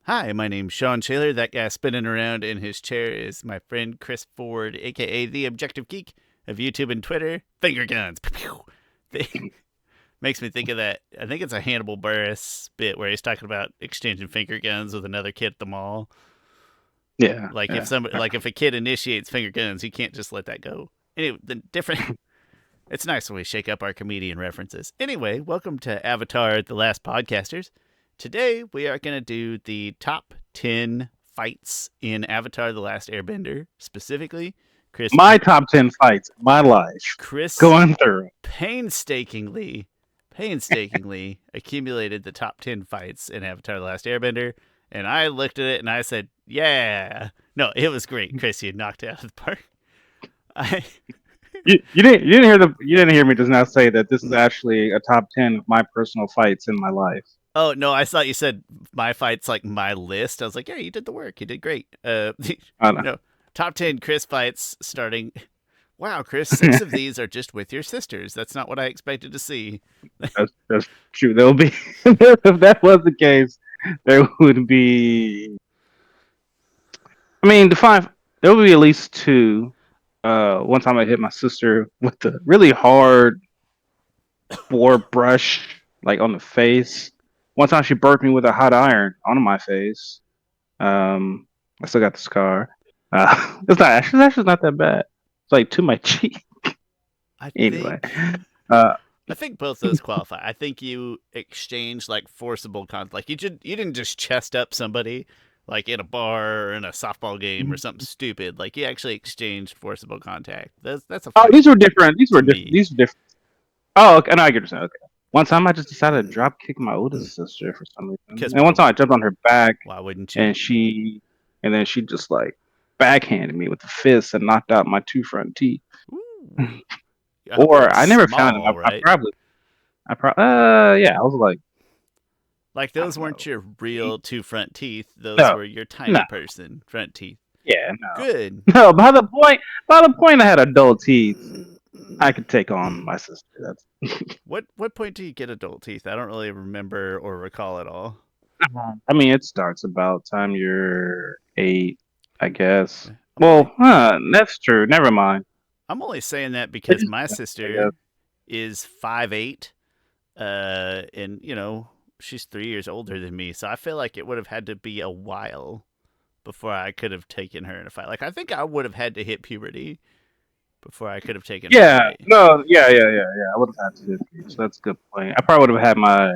Hi, my name's Shawn Shaler. That guy spinning around in his chair is my friend Chris Ford, aka the Objective Geek of YouTube and Twitter. Finger guns. Pew, pew. Makes me think of that. I think it's a Hannibal Buress bit where he's talking about exchanging finger guns with another kid at the mall. Yeah, Like if yeah. somebody, like if a kid initiates finger guns, you can't just let that go. Anyway, the different. It's nice when we shake up our comedian references. Anyway, welcome to Avatar: The Last Podcasters. Today we are going to do the top 10 fights in Avatar: The Last Airbender. Specifically, Chris My top 10 fights in my life Chris going through. painstakingly accumulated the top 10 fights in Avatar: The Last Airbender, and I looked at it and I said, "Yeah." No, it was great. Chris, you knocked it out of the park. I You didn't hear me just now say that this is actually a top 10 of my personal fights in my life. Oh no, I thought you said my fights like my list. I was like, yeah, you did the work. You did great. I know. No, top 10 Chris fights starting. Wow, Chris, 6 of these are just with your sisters. That's not what I expected to see. That's true. There'll be if that was the case, there would be. I mean, there will be at least two. One time I hit my sister with a really hard board brush, like on the face. One time she burnt me with a hot iron on my face. I still got the scar. It's actually not that bad. It's like to my cheek. I Anyway, think uh, I think both those qualify. I think you exchanged like forcible contact. Like you didn't just chest up somebody like in a bar or in a softball game or something stupid. Like you actually exchanged forcible contact. That's a oh, fight these were different. These to were different. me. These were different. Oh, okay. No, I get what you're saying. Okay. One time I just decided to drop kick my oldest sister for some reason, Because and one time I jumped on her back, why wouldn't you? and then she just like backhanded me with the fist and knocked out my two front teeth. Ooh. Well, Or I never found it. small, right? Yeah, I was like, Like I those don't weren't know. your real two front teeth. Those No, were your no, tiny person front teeth. yeah, no. Good. No, by the point I had adult teeth, I could take on my sister. That's. What point do you get adult teeth? I don't really remember or recall at all. I mean, it starts about time you're 8, I guess. I'm only Well, that's true. Never mind. I'm only saying that It because just my depends, I guess. sister is 5'8", and she's 3 years older than me, so I feel like it would have had to be a while before I could have taken her in a fight. Like I think I would have had to hit puberty before I could have taken her in a Yeah, fight. no, yeah. I would have had to hit you, so that's a good point. I probably would have had my.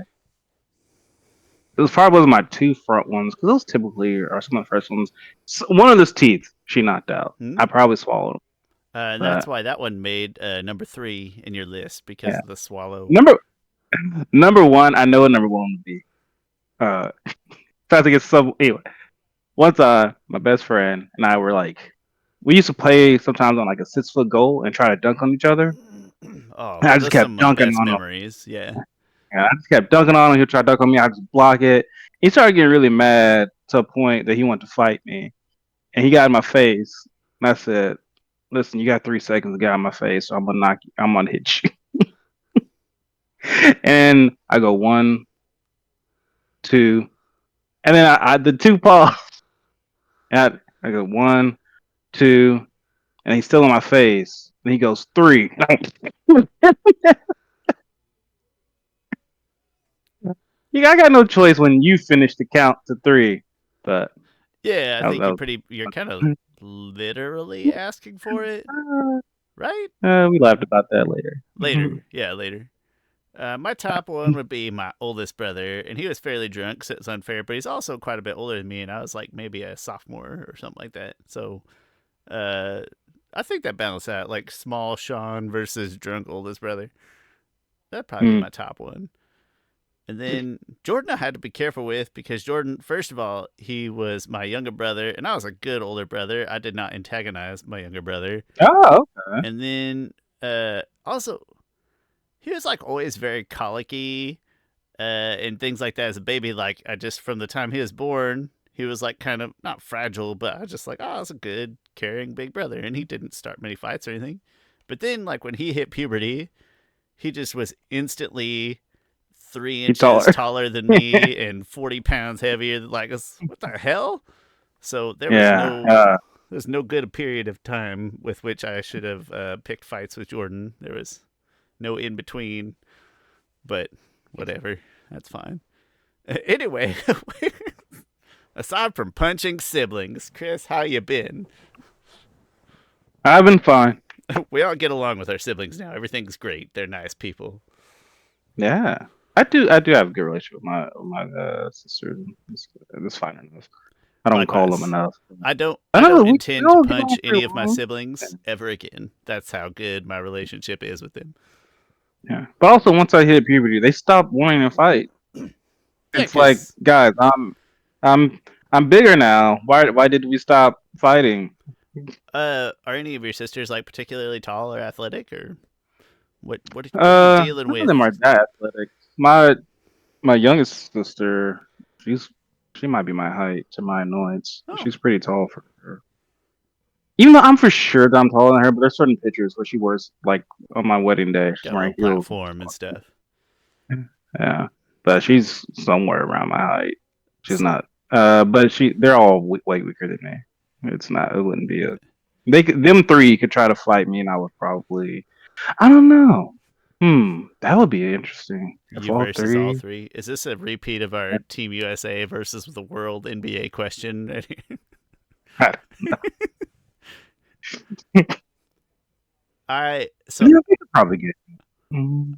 It was probably was my two front ones because those typically are some of the first ones. One of those teeth she knocked out. Hmm? I probably swallowed them, And that's but why that one made number 3 in your list because yeah. of the swallow. Number number one, I know what number one would be. Uh, trying to get some. Anyway, once my best friend and I were like, we used to play sometimes on like a 6 foot goal and try to dunk on each other. Oh, And I just those are some kept of my dunking best on him. memories. Yeah. And I just kept dunking on him. He'll try to dunk on me. I just block it. He started getting really mad to a point that he wanted to fight me. And he got in my face. And I said, listen, you got 3 seconds to get out of my face, so I'm gonna knock you. I'm gonna hit you. And I go 1, 2, and then I the two pause. And I go 1, 2, and he's still in my face. And he goes 3. I got no choice when you finish the count to 3. But Yeah, I that was, think that you're kind of was literally asking for it, right? we laughed about that later. Later. Yeah, later. My top one would be my oldest brother, and he was fairly drunk, so it's unfair, but he's also quite a bit older than me, and I was like maybe a sophomore or something like that. So, uh, I think that balanced out, like small Shawn versus drunk oldest brother. That'd probably be Mm. my top one. And then Jordan, I had to be careful with because Jordan, first of all, he was my younger brother, and I was a good older brother. I did not antagonize my younger brother. Oh, okay. And then also, he was like always very colicky and things like that as a baby. Like, I just, from the time he was born, he was like kind of not fragile, but I was just like, oh, that's a good, caring big brother. And he didn't start many fights or anything. But then, like, when he hit puberty, he just was instantly 3 He inches taller. taller than me and 40 pounds heavier than like us. What the hell? So Yeah. there's no good period of time with which I should have picked fights with Jordan. There was no in between, but whatever. That's fine. Anyway, aside from punching siblings, Chris, how you been? I've been fine. We all get along with our siblings now. Everything's great. They're nice people. Yeah. I do have a good relationship with my sisters. It's fine enough. I don't call them Likewise. enough. I I know don't we intend to all get on punch pretty any of my well. siblings ever again. That's how good my relationship is with them. Yeah. But also once I hit puberty, they stopped wanting to fight. Yeah, It's like, because guys, I'm I'm bigger now. Why did we stop fighting? are any of your sisters like particularly tall or athletic, or what are you dealing None of them with? are that athletic. My youngest sister, she's she might be my height to my annoyance. Oh, She's pretty tall for her. Even though I'm for sure that I'm taller than her, but there's certain pictures where she wears like on my wedding day, she's got a little wearing heels. platform and stuff. Yeah, but she's somewhere around my height. She's So, not. But they're all way weaker than me. It's not. It wouldn't be a. Them three could try to fight me, and I would probably. I don't know. That would be interesting if you all versus all three. three. Is this a repeat of our Team USA versus the World NBA question? I so Yeah, we could probably get. Mm,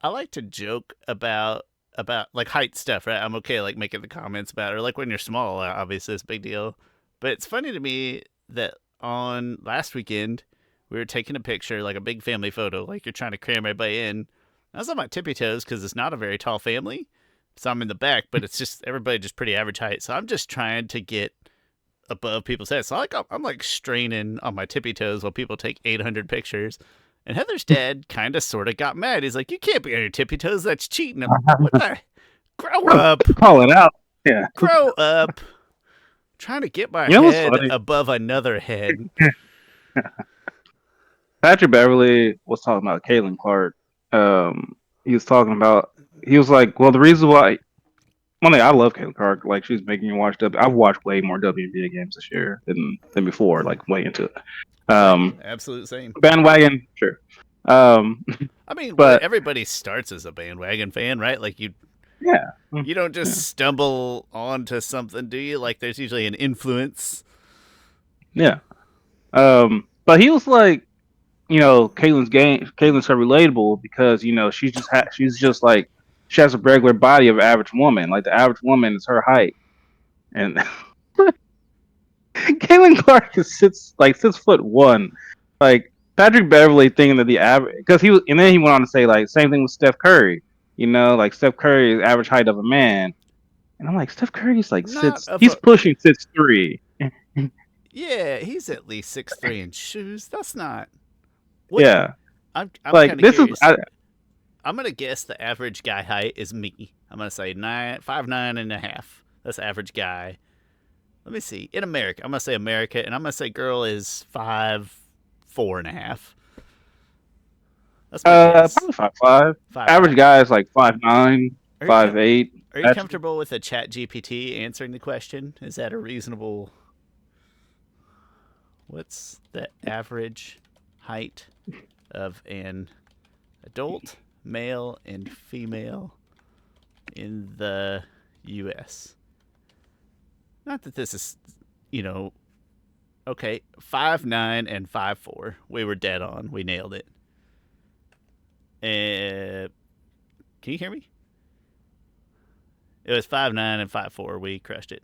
I like to joke about like height stuff, right? I'm okay like making the comments about it. Or like when you're small, obviously it's a big deal. But it's funny to me that on last weekend we were taking a picture, like a big family photo, like you're trying to cram everybody in. I was on my tippy toes because it's not a very tall family, so I'm in the back, but it's just everybody just pretty average height. So I'm just trying to get above people's heads. So I'm like straining on my tippy toes while people take 800 pictures. And Heather's dad kind of sort of got mad. He's like, "You can't be on your tippy toes. That's cheating." I'm, what the? Grow up. Call it out. Yeah. Grow up. Trying to get my You know what's head funny? above another head. Patrick Beverly was talking about Caitlin Clark. He was talking about. He was like, "Well, the reason why one thing I love Caitlin Clark. Like she's making me watch W. I've watched way more WNBA games this year than before. Like way into it. Same. Absolute same. Bandwagon, sure. Um, I mean, but everybody starts as a bandwagon fan, right? Like yeah, you don't just yeah, stumble onto something, do you? Like there's usually an influence. yeah. But he was like, Caitlin's so relatable because she's just like she has a regular body of an average woman. Like the average woman is her height, and Caitlin Clark is 6'1". Like Patrick Beverly thinking that the average because and then he went on to say like same thing with Steph Curry. Like Steph Curry is average height of a man, and I'm like Steph Curry's like Not of he's a pushing 6'3". Yeah, he's at least 6'3" in shoes. That's not what Yeah, I'm like kind of this is curious. I'm gonna guess the average guy height is me. I'm gonna say 5'9.5". That's the average guy. Let me see. In America, I'm gonna say America, and I'm gonna say girl is 5'4.5". That's my guess. probably 5'5". 5'5". Average guy is like 5'9", Are you 5'8". are you Actually, comfortable with a Chat GPT answering the question? Is that a reasonable? What's the average height of an adult male and female in the U.S.? Not that this is, okay, 5'9" and 5'4". We were dead on. We nailed it. Can you hear me? It was 5'9" and 5'4". We crushed it.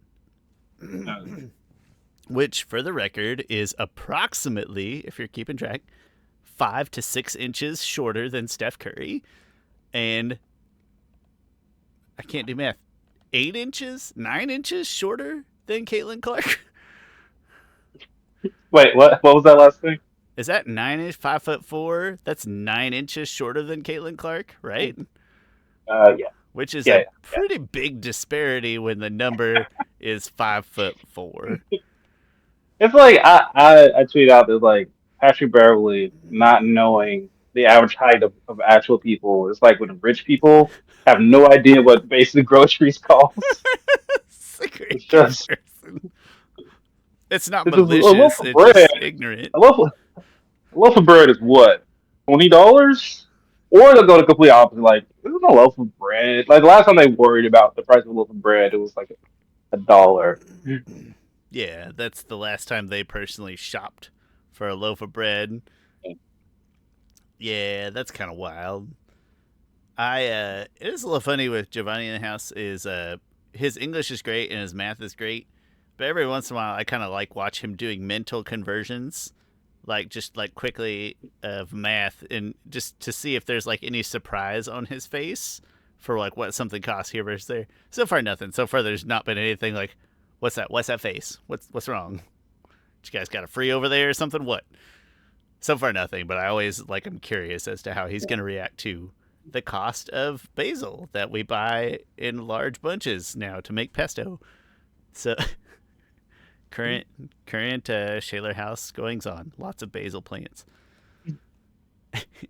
Which, for the record, is approximately, if you're keeping track, 5 to 6 inches shorter than Steph Curry, and I can't do math. 8 inches, 9 inches shorter than Caitlin Clark. wait, what? What was that last thing? Is that 9 inch, 5'4"? That's 9 inches shorter than Caitlin Clark, right? Yeah, Which is yeah, a pretty big disparity when the number is 5'4". It's like I tweeted out that like Patrick Beverly not knowing the average height of actual people. It's like when rich people have no idea what basic groceries cost. It's a It's great just comparison. It's not it's just a loaf malicious. of It's bread. just ignorant. A loaf of bread is what, $20? Or they'll go to complete opposite. Like, isn't a loaf of bread? Like the last time they worried about the price of a loaf of bread, it was like $1. Yeah, that's the last time they personally shopped for a loaf of bread. Yeah, that's kind of wild. It is a little funny with Giovanni in the house. Is his English is great and his math is great, but every once in a while I kind of like watch him doing mental conversions, like just like quickly of math, and just to see if there's like any surprise on his face for like what something costs here versus there. So far, nothing. So far, there's not been anything like, what's that? What's that face? What's wrong? You guys got a free over there or something? What? So far, nothing. But I always like I'm curious as to how he's going to react to the cost of basil that we buy in large bunches now to make pesto. So current Shaler house goings on. Lots of basil plants.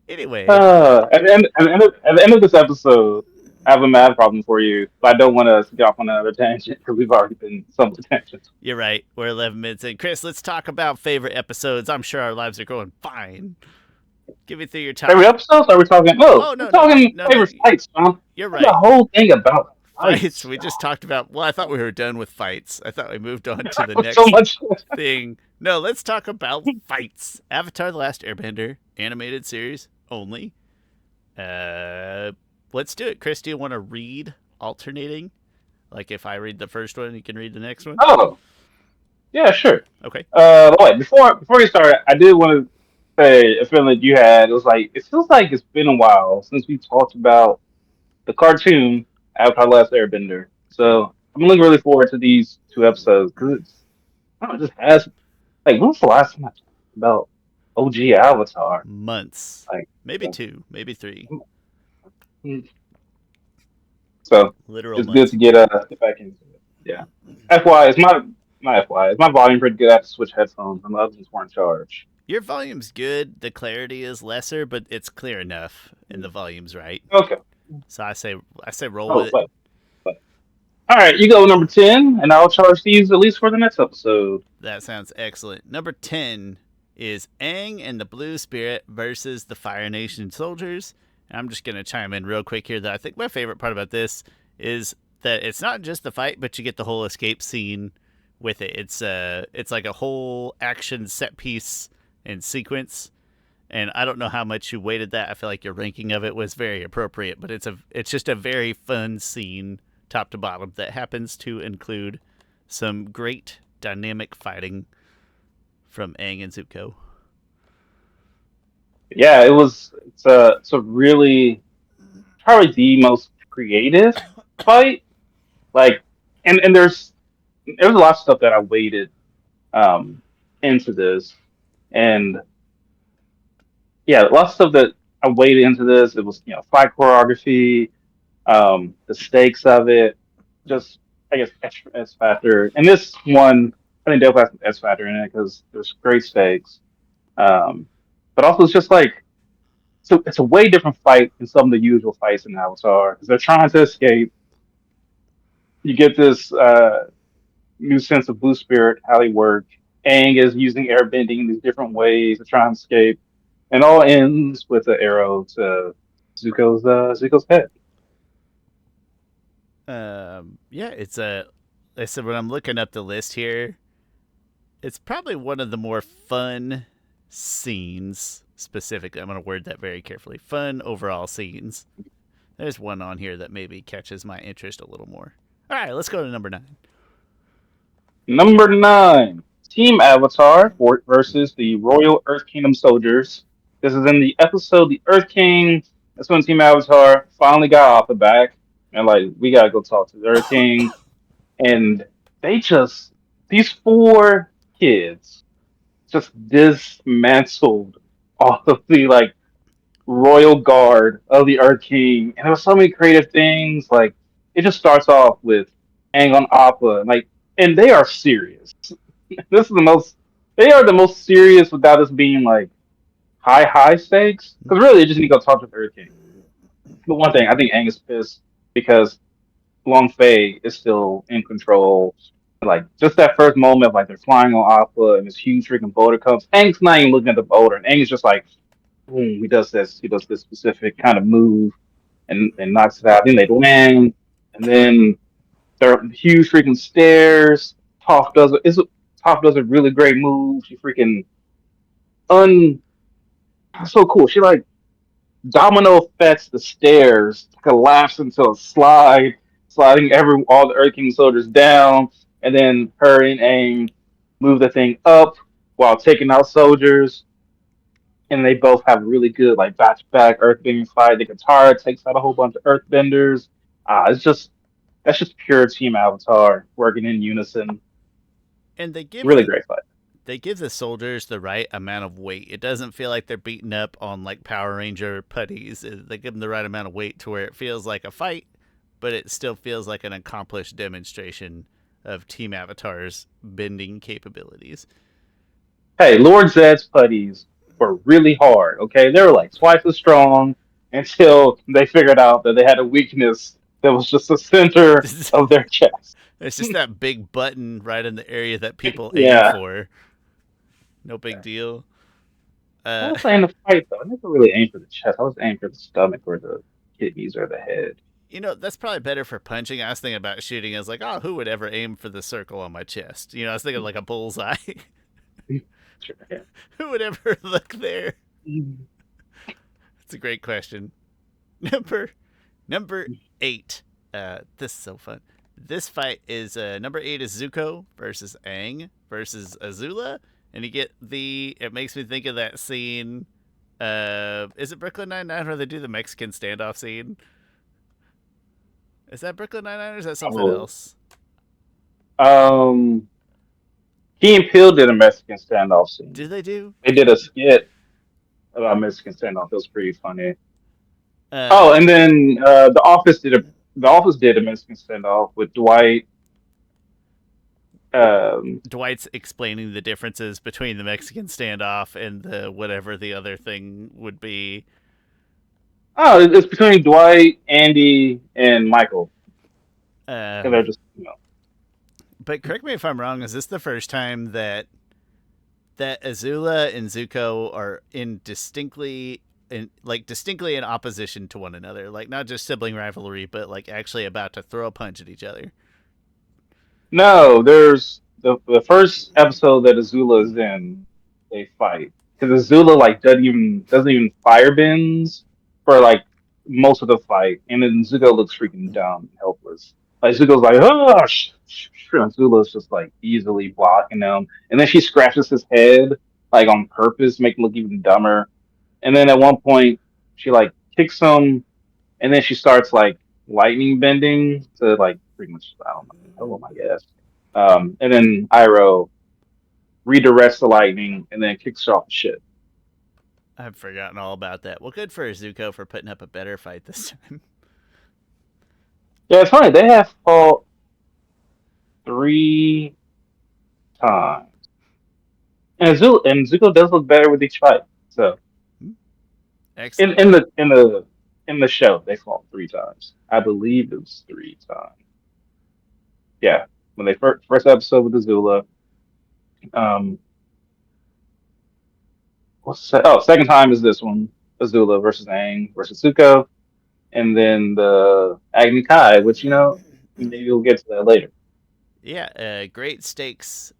Anyway, At the end of this episode, I have a math problem for you, but I don't want to get off on another tangent because we've already been somewhat tangent. you're right. We're 11 minutes in. Chris, let's talk about favorite episodes. I'm sure our lives are going fine. Give me through your top. Favorite episodes? Are we talking? No, Oh we're no, talking no. favorite fights, man. You're That's a right. whole thing about Fights. fights. We just talked about. Well, I thought we were done with fights. I thought we moved on to the So next much. thing. No, let's talk about fights. Avatar: The Last Airbender animated series only. Let's do it. Chris, do you want to read alternating? Like if I read the first one, you can read the next one. Oh, yeah, sure. Okay. Wait, before you start, I did want to say a feeling that you had. It was like it feels like it's been a while since we talked about the cartoon Avatar: Last Airbender. So I'm looking really forward to these two episodes because it's I don't know, it just has like when was the last time I talked about OG Avatar? Months. Like Maybe two, maybe three. mm, so Literal it's good months. to get back into it. Yeah. FY is my FY is my volume pretty good. I have to switch headphones and the others weren't charged. Your volume's good. The clarity is lesser, but it's clear enough, and the volume's right. Okay. So I say roll with Oh, it. wait. All right, you go number 10, and I'll charge these at least for the next episode. That sounds excellent. Number 10 is Aang and the Blue Spirit versus the Fire Nation soldiers. And I'm just going to chime in real quick here that I think my favorite part about this is that it's not just the fight, but you get the whole escape scene with it. It's like a whole action set piece and sequence. And I don't know how much you weighted that. I feel like your ranking of it was very appropriate, but it's just a very fun scene top to bottom that happens to include some great dynamic fighting from Aang and Zuko. Yeah, it's a really probably the most creative fight. Like, and there's a lot of stuff that I weighted um into this, and yeah, lots of stuff that I weighted into this. It was fight choreography, the stakes of it, just I guess extra S factor. And this one, I think definitely has some S factor in it because there's great stakes. Um, but also it's just like so it's a way different fight than some of the usual fights in Avatar because they're trying to escape. You get this new sense of blue spirit, how they work. Aang is using airbending in these different ways to try and escape, and all ends with an arrow to Zuko's head. Yeah, it's a. I said when I'm looking up the list here, it's probably one of the more fun scenes. Specifically, I'm going to word that very carefully. Fun overall scenes. There's one on here that maybe catches my interest a little more. All right, let's go to number 9. Number 9, Team Avatar versus the Royal Earth Kingdom soldiers. This is in the episode The Earth King. That's when Team Avatar finally got off the back. And, like, we gotta go talk to the Earth King. And they just, these 4 kids just dismantled all of the, like, royal guard of the Earth King. And there was so many creative things. Like, it just starts off with Aang on Appa. Like, and they are serious. This is the most. They are the most serious without us being like high stakes. Because really, they just need to go talk to the Earth King. But one thing, I think Aang is pissed because Long Fei is still in control. Like just that first moment of like they're flying on Appa and this huge freaking boulder comes. Aang's not even looking at the boulder, and Aang is just like, boom, he does this specific kind of move and knocks it out. Then they land, and then there are huge freaking stairs. Toph does a really great move. She freaking un so cool. She like domino effects the stairs, collapse into a slide, sliding all the Earth King soldiers down, and then her and Aang move the thing up while taking out soldiers. And they both have really good like back to back Earthbending fight. The guitar takes out a whole bunch of Earthbenders. It's just that's just pure team Avatar working in unison. And Really great fight. they give the soldiers the right amount of weight. It doesn't feel like they're beaten up on like Power Ranger putties. They give them the right amount of weight to where it feels like a fight, but it still feels like an accomplished demonstration of Team Avatar's bending capabilities. Hey, Lord Zed's putties were really hard. Okay, they were like twice as strong until they figured out that they had a weakness that was just the center of their chest. It's just that big button right in the area that people aim Yeah. for. No big deal. I Uh, was saying the fight though. I never really aimed for the chest. I was aiming for the stomach or the kidneys or the head. that's probably better for punching. I was thinking about shooting. I was like, oh, who would ever aim for the circle on my chest? I was thinking like a bullseye. Sure, yeah. Who would ever look there? That's a great question. Number number 8. This is so fun. This fight is number 8 is Zuko versus Aang versus Azula, and you get it makes me think of that scene. Is it Brooklyn Nine-Nine where they do the Mexican standoff scene? Is that Brooklyn Nine-Nine or is that something Oh. else? Um, Key and Peele did a Mexican standoff Do scene. they do? They did a skit about Mexican standoff. It was pretty funny. Oh, Uh, and then The Office did a Mexican standoff with Dwight. Um, Dwight's explaining the differences between the Mexican standoff and the whatever the other thing would be. oh, it's between Dwight, Andy, and Michael. And they're Um, just but correct me if I'm wrong. Is this the first time that Azula and Zuko are distinctly in opposition to one another, like not just sibling rivalry, but like actually about to throw a punch at each other? no. There's the first episode that Azula is in. They fight because Azula like doesn't even fire bends for like most of the fight, and then Zuko looks freaking dumb, and helpless. Like Zuko's like, oh, Azula's just like easily blocking them, and then she scratches his head like on purpose, make him look even dumber. And then at one point, she like kicks him, and then she starts like lightning bending to like pretty much I don't know, kill him, I guess. And then Iroh redirects the lightning and then kicks her off the ship. I've forgotten all about that. Well, good for Zuko for putting up a better fight this time. Yeah, it's funny. They have fought 3 times, and Zuko does look better with each fight. So in Excellent. in the in the in the show, they fought 3 times. I believe it was 3 times. Yeah, when they first episode with Azula. Um, second time is this one: Azula versus Aang versus Zuko, and then the Agni Kai, which maybe we'll get to that later. Yeah, great stakes,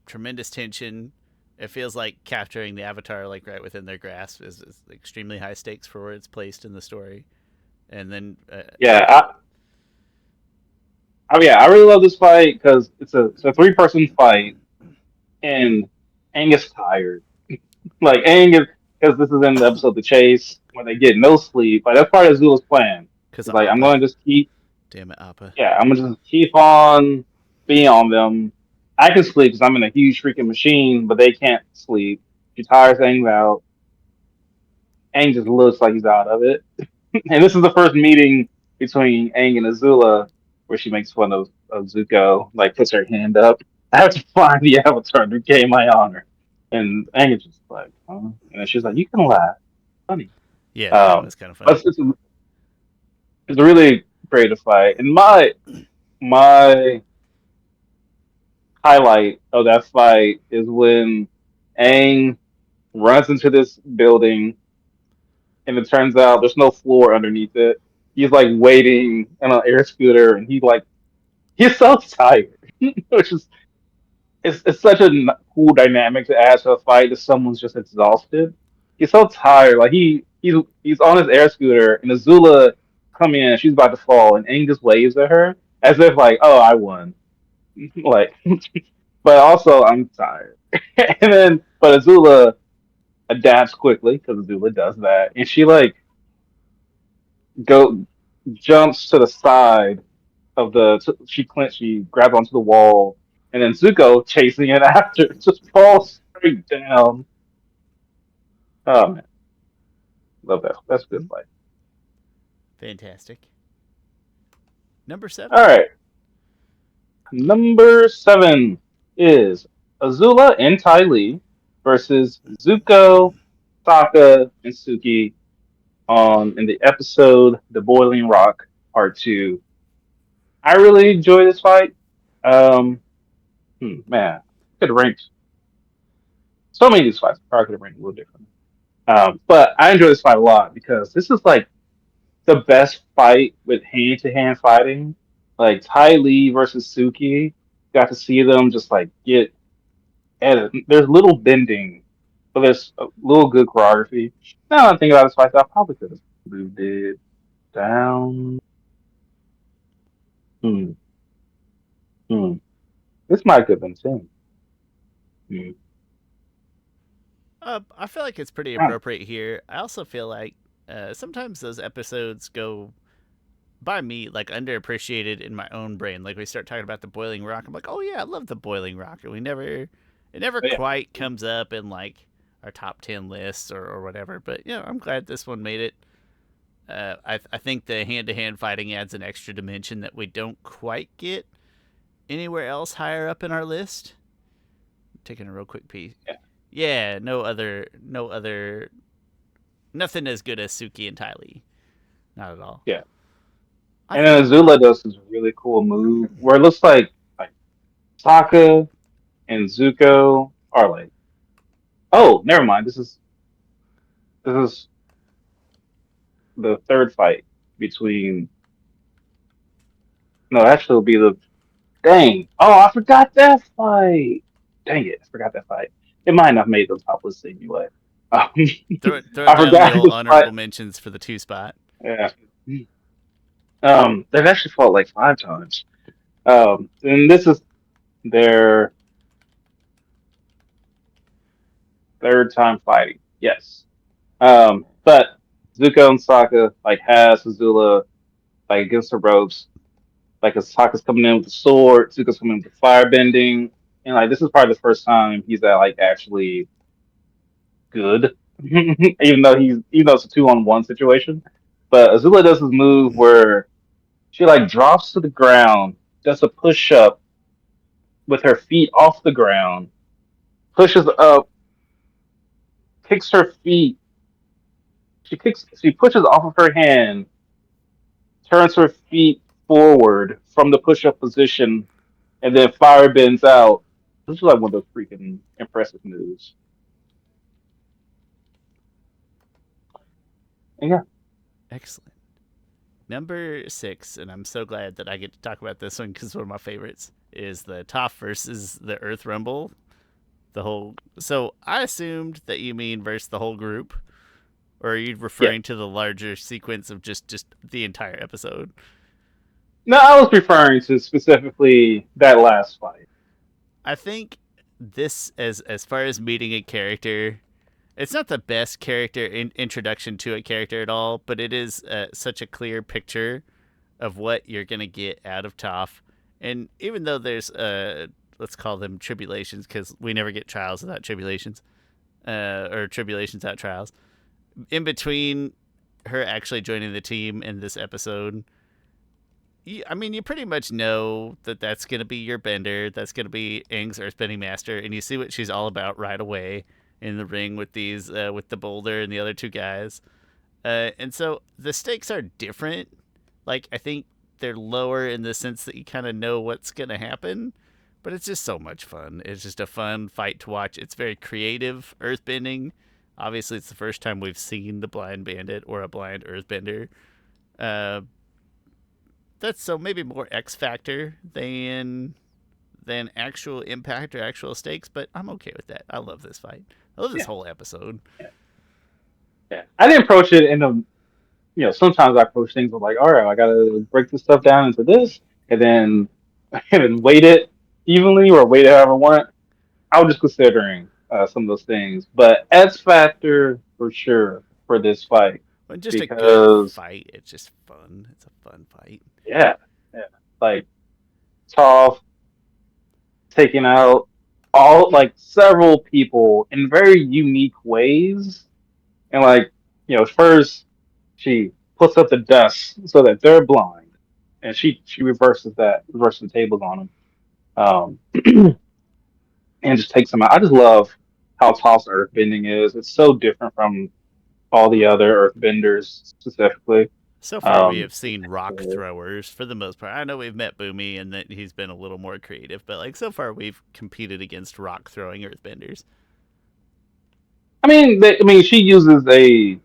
tremendous tension. It feels like capturing the Avatar like right within their grasp is extremely high stakes for where it's placed in the story. And then, Yeah, I really love this fight because it's a 3-person fight, and Aang is tired. Like Aang is because this is in the episode The Chase when they get no sleep. Like that's part of Zula's plan. because He's of like, I'm Appa. going to just keep, Damn it, Appa. yeah, I'm gonna just keep on being on them. I can sleep because I'm in a huge freaking machine, but they can't sleep. She tires Aang out. Aang just looks like he's out of it. And this is the first meeting between Aang and Azula where she makes fun of Zuko, like puts her hand up. I have to find the avatar to gain my honor. And Aang is just like, huh? And then she's like, you can laugh, funny. Yeah, that Um, was kind of but funny. it's a really creative fight. And my highlight of that fight is when Aang runs into this building, and it turns out there's no floor underneath it. He's like waiting on an air scooter, and he's so tired, which is it's such a cool dynamic to add to a fight that someone's just exhausted. He's so tired, like he's on his air scooter, and Azula come in, she's about to fall, and Aang just waves at her as if like, oh, I won, like, but also I'm tired, and then but Azula adapts quickly because Azula does that, and she like go jumps to the side of she grabs onto the wall, and then Zuko chasing it after just falls straight down. Oh man, love that. That's a good Mhm. fight. Fantastic. Number All 7. right, number 7 is Azula and Ty Lee versus Zuko, Sokka, and Suki on in the episode The Boiling Rock Part 2. I really enjoy this fight. Um, man, could have ranked so many of these fights. Probably could have ranked a little different. But I enjoy this fight a lot because this is like the best fight with hand to hand fighting. Like Ty Lee versus Suki, got to see them just like get at it. There's little bending, but there's a little good choreography. Now that I think about this fight, I probably could have moved it down. Hmm, hmm. This might have been 10. Hmm. I feel like it's pretty Ah, appropriate here. I also feel like sometimes those episodes go by me like underappreciated in my own brain. Like we start talking about the boiling rock, I'm like, oh yeah, I love the boiling rock, and it never but yeah, quite comes up in like our top 10 lists or whatever. But I'm glad this one made it. I think the hand to hand fighting adds an extra dimension that we don't quite get anywhere else higher up in our list. Taking a real quick piece. yeah, Yeah, nothing as good as Suki and Ty Lee. Not at all. yeah. I And then think Azula does this really cool move where it looks like Sokka and Zuko are like, oh, never mind. This is the third fight between. No, actually, it'll be the dang. Oh, I forgot that fight. Dang it, I forgot that fight. It might not have made the top list anyway. Um, throwing I down the forgot old this fight. honorable mentions for the 2 spot. Yeah. They've actually fought like 5 times. And this is their third time fighting. Yes. But Zuko and Sokka like has Azula like against the ropes. Like Sokka's coming in with the sword, Zuko's coming in with the fire bending, and like this is probably the first time he's at like actually good, even though it's a 2-on-1 situation. But Azula does this move where she like drops to the ground, does a push up with her feet off the ground, pushes up, kicks her feet. She pushes off of her hand, turns her feet forward from the push up position, and then fire bends out. This is like one of those freaking impressive moves. And yeah, Excellent. Number 6, and I'm so glad that I get to talk about this one because it's one of my favorites, is the Toph versus the Earth Rumble. The whole. So I assumed that you mean versus the whole group, or are you yeah. referring to the larger sequence of just the entire episode? No, I was referring to specifically that last fight. I think this, as far as meeting a character, it's not the best character introduction to a character at all, but it is such a clear picture of what you're gonna get out of Toph. And even though there's let's call them tribulations because we never get trials without tribulations, or tribulations without trials. In between her actually joining the team in this episode, I mean, you pretty much know that that's going to be your bender. That's going to be Aang's Earthbending Master, and you see what she's all about right away in the ring with these, with the boulder and the other two guys. And so the stakes are different. Like, I think they're lower in the sense that you kind of know what's going to happen, but it's just so much fun. It's just a fun fight to watch. It's very creative earthbending. Obviously, it's the first time we've seen the blind bandit or a blind earthbender. Uh, that's so maybe more X factor than actual impact or actual stakes, but I'm okay with that. I love this fight. I love this Yeah, whole episode. yeah. I didn't approach it in a sometimes I approach things with like, all right, I gotta break this stuff down into this, and then and then weight it evenly or weight it however I want. I was just considering some of those things, but X factor for sure for this fight When just a good because fight, it's just fun. It's a fun fight. yeah, yeah, like Toph taking out all like several people in very unique ways, and like first she puts up the dust so that they're blind, and she reverses the tables on them, and just takes them out. I just love how Toph's earthbending is. It's so different from all the other earthbenders specifically. So far, we Um, have seen rock throwers for the most part. I know we've met Boomy and that he's been a little more creative, but like so far, we've competed against rock throwing earthbenders. I mean, she uses a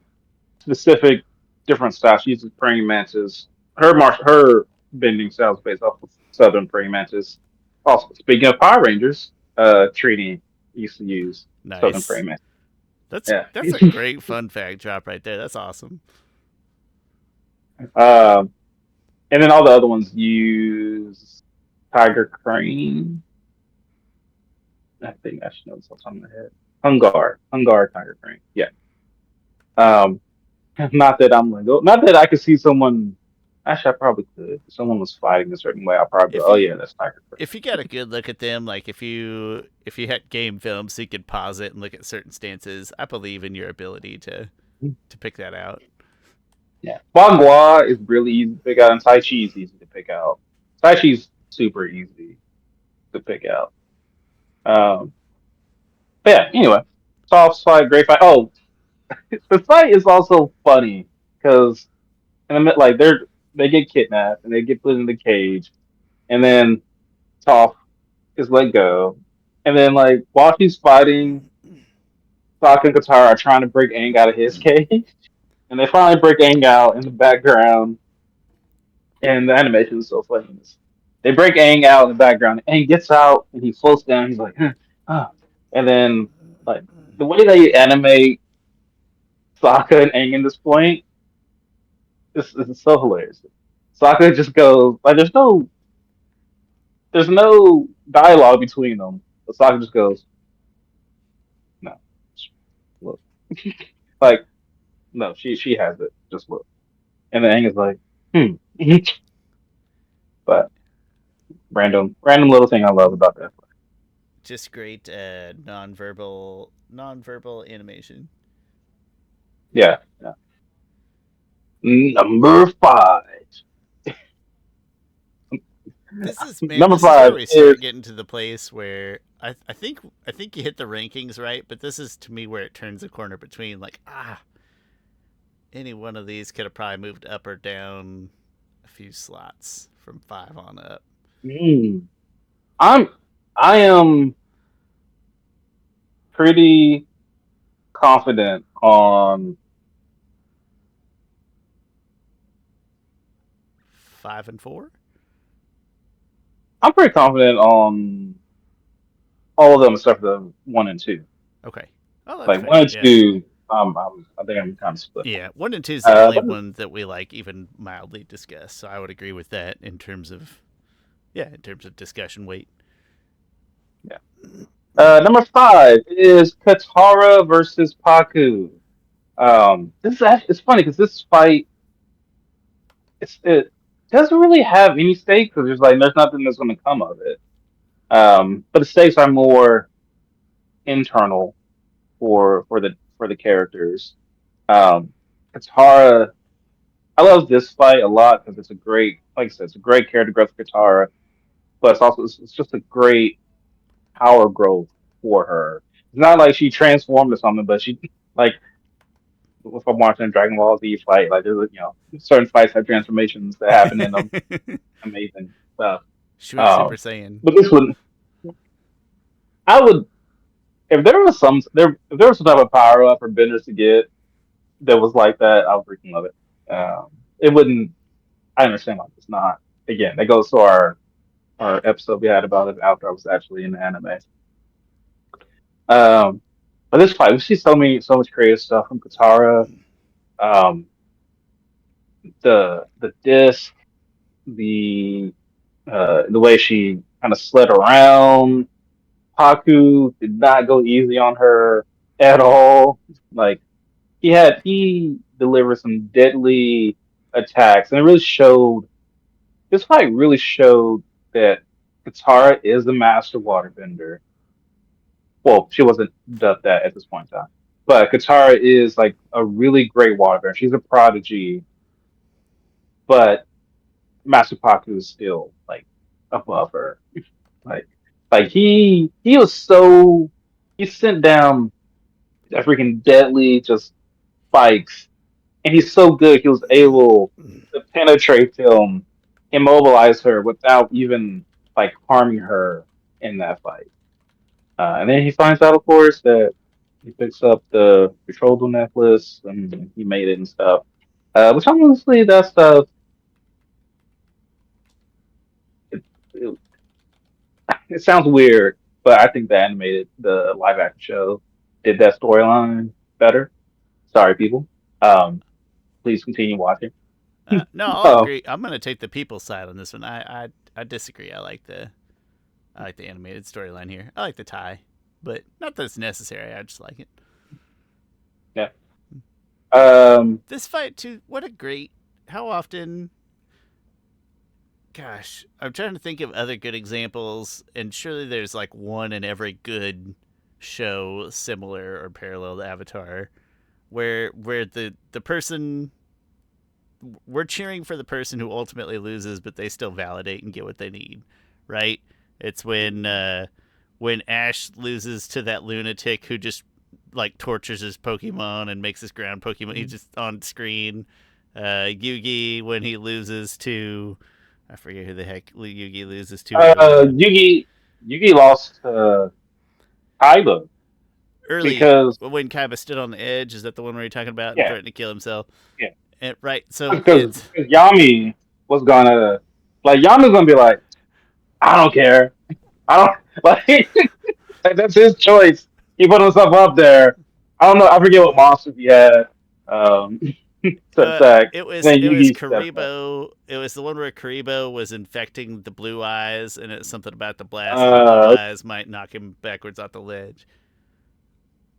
specific different style. She uses praying mantis. Her bending style is based off of Southern praying mantis. Also, speaking of Power Rangers, Trini used to use Southern Nice. praying mantis. That's Yeah. that's a great fun fact drop right there. That's awesome. um, and then all the other ones use Tiger Crane. I think I should know this off the top of my head. Hungar Tiger Crane. Yeah. Um, not that I'm like, not that I could see someone. Actually, I probably could. If someone was fighting a certain way, I'll probably be If like, oh you yeah, that's Tiger Crane. if you got a good look at them, like if you had game film so you could pause it and look at certain stances, I believe in your ability to pick that out. Yeah. Bagua is really easy to pick out, and Tai Chi is easy to pick out. Tai Chi's super easy to pick out. Um, but yeah, anyway, soft fight, great fight. Oh, the fight is also funny because like they get kidnapped and they get put in the cage, and then Toph is let go, and then like while she's fighting, Sokka and Katara are trying to break Aang out of his cage, and they finally break Aang out in the background, and the animation is so funny. They break Aang out in the background. Aang gets out and he floats down. He's like, ah. And then like the way they animate Sokka and Aang in this point is so hilarious. Sokka just goes like, there's no dialogue between them. But Sokka just goes, no, just look, like no, she has it. Just look. And then Aang is like, hmm. But random little thing I love about that. Just great nonverbal animation. Yeah, yeah. Number five. This is man. Number This is where five we is start getting to the place where I think you hit the rankings right, but this is to me where it turns the corner between like any one of these could have probably moved up or down a few slots from 5 on up. mm, I'm I am pretty confident on 5 and 4. I'm pretty confident on all of them except for the one and two. Okay. Oh, that's Like fair. one and Yeah. two, I think I'm kind of split on. Yeah, 1 and 2 is the only But one that we like even mildly discuss. So I would agree with that in terms of discussion weight. yeah. Number five is Katara versus Paku. This is actually, it's funny because this fight it doesn't really have any stakes because there's nothing that's going to come of it. But the stakes are more internal for the characters. Um, Katara, I love this fight a lot because it's a great, like I said, it's a great character growth for Katara, but it's just a great power growth for her. It's not like she transformed or something, but she like if I'm watching a Dragon Ball Z fight, like there's certain fights have transformations that happen in them, amazing stuff. She went Super Saiyan. But this one, I would if there was some if there was some type of power up for Benders to get that was like that, I would freaking love it. It wouldn't. I understand why it's not. Again, that goes to our episode we had about it after I was actually in the anime. Um, but this fight, we see so much creative stuff from Katara. Um, the disc, the the way she kind of slid around. Haku did not go easy on her at all. Like he delivered some deadly attacks, and it really showed. This fight really showed that Katara is the master waterbender. Well, she wasn't dubbed that at this point in time, but Katara is like a really great waterbender. She's a prodigy, but Master Paku is still like above her. Like, he was so he sent down a freaking deadly just spikes, and he's so good. He was able to penetrate him, immobilize her without even like harming her in that fight. And then he finds out, of course, that he picks up the betrothal necklace and he made it and stuff. Which honestly, that stuff it, it, it sounds weird, but I think the live action show did that storyline better. Sorry, people. Um, please continue watching. No, I'll Oh, agree. I'm gonna take the people side on this one. I disagree. I like the animated storyline here. I like the tie, but not that it's necessary. I just like it. yeah. Um, This fight too. What a great. How often? Gosh, I'm trying to think of other good examples, and surely there's like one in every good show similar or parallel to Avatar, where the person we're cheering for the person who ultimately loses, but they still validate and get what they need, right? It's when Ash loses to that lunatic who just like tortures his Pokemon and makes his ground Pokemon. He's just on screen. Yugi when he loses to I forget who the heck Yugi loses to early on. Yugi lost Kaiba Early because when Kaiba stood on the edge, is that the one where you're talking about and yeah, threatened to kill himself? yeah, And, right. So because it's Yami was gonna like Yami's gonna be like, I don't care, I don't like, like that's his choice. He put himself up there. I don't know. I forget what monsters he had um, to attack. Then it was Yugi stepped up. Karibo. It was the one where Karibo was infecting the blue eyes, and it's something about the blast of the blue Uh, eyes might knock him backwards off the ledge.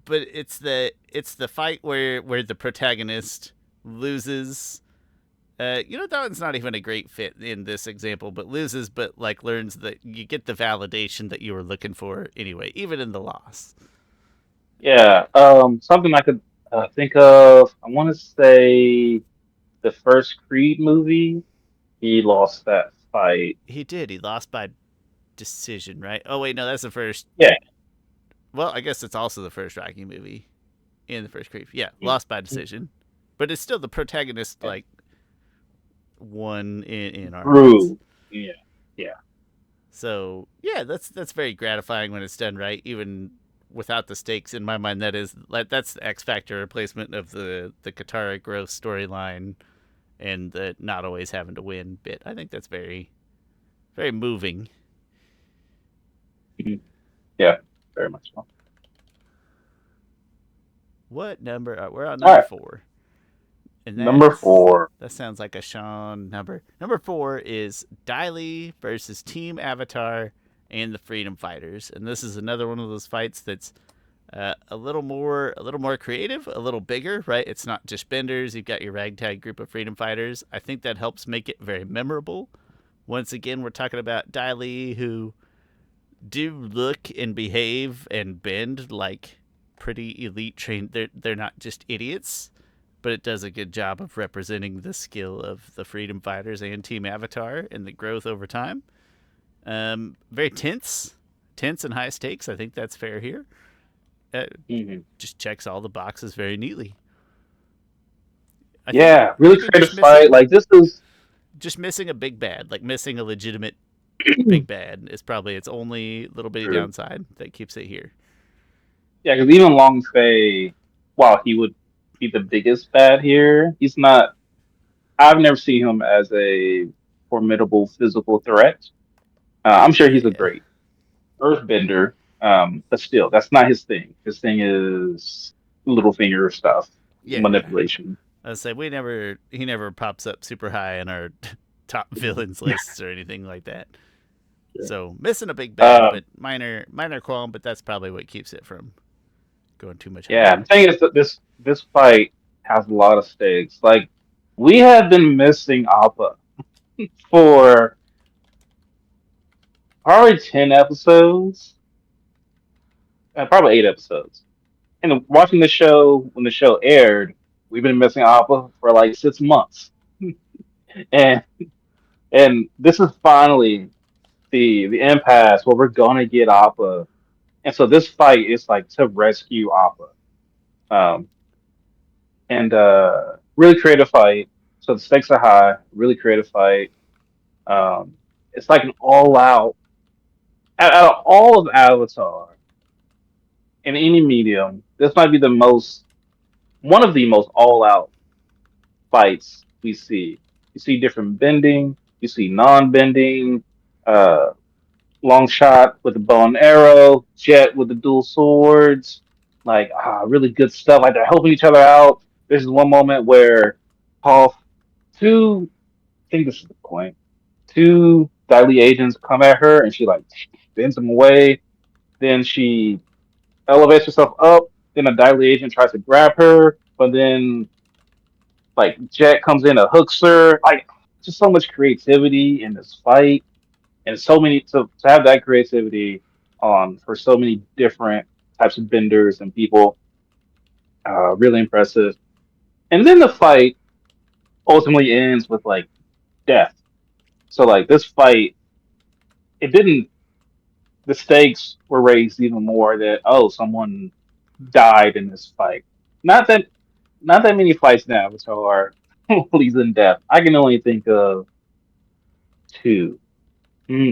But it's the fight where the protagonist loses. That one's not even a great fit in this example, but loses, but like learns that you get the validation that you were looking for anyway, even in the loss. yeah. Something I could think of. I want to say the first Creed movie. He lost that fight. He did. He lost by decision, right? Oh wait, no, that's the first. Yeah. Well, I guess it's also the first Rocky movie in the first Creed. Yeah, lost by decision, but it's still the protagonist like won in our hearts. True. Yeah. Yeah. So yeah, that's very gratifying when it's done right, even without the stakes. In my mind, that's the X Factor replacement of the Katara growth storyline and the not always having to win bit. I think that's very moving. Mhm. Yeah. Very much so. What number? We're on All number right. 4, and Number four. that sounds like a Shawn number. Number 4 is Daily versus Team Avatar and the Freedom Fighters, and this is another one of those fights that's a little more creative, a little bigger, right? It's not just benders. You've got your ragtag group of freedom fighters. I think that helps make it very memorable. Once again, we're talking about Dai Li, who do look and behave and bend like pretty elite trained. They're not just idiots. but it does a good job of representing the skill of the freedom fighters and Team Avatar and the growth over time. Very tense and high stakes. I think that's fair here. Uh, Hmm. just checks all the boxes very neatly. I think Yeah, really maybe creative fight. Like this is just missing a big bad, like missing a legitimate big bad, is probably its only little bitty true. downside that keeps it here. Yeah, because even Long Fei, while he would be the biggest bad here, he's not. I've never seen him as a formidable physical threat. I'm sure he's a Yeah, great Earthbender, but still, that's not his thing. His thing is little finger stuff, yeah. manipulation. I say he never pops up super high in our top villains lists or anything like that. So missing a big bad, Um, but minor qualm, but that's probably what keeps it from going too much yeah, higher. the thing is that this fight has a lot of stakes. Like we have been missing Appa for probably 10 episodes, probably 8 episodes. And watching the show when the show aired, we've been missing Appa for like 6 months, and this is finally the impasse where we're gonna get Appa, and so this fight is like to rescue Appa, um, and really creative fight. So the stakes are high, really creative fight. It's like an all out out of all of Avatar in any medium. This might be the most one of the most all out fights we see. You see different bending, you see non-bending, uh, long shot with the bow and arrow, jet with the dual swords, like really good stuff. Like they're helping each other out. There's one moment where Paul, two, I think this is the point, two Dai agents come at her and she like bends them away. Then she elevates herself up. Then a Dai agent tries to grab her, but then like Jet comes in, a hooks her. Like just so much creativity in this fight, and so many to have that creativity on for so many different types of benders and people. Really impressive. And then the fight ultimately ends with like death. So like this fight, it didn't. The stakes were raised even more that oh someone died in this fight. Not that not that many fights now Avatar leads in death. I can only think of two.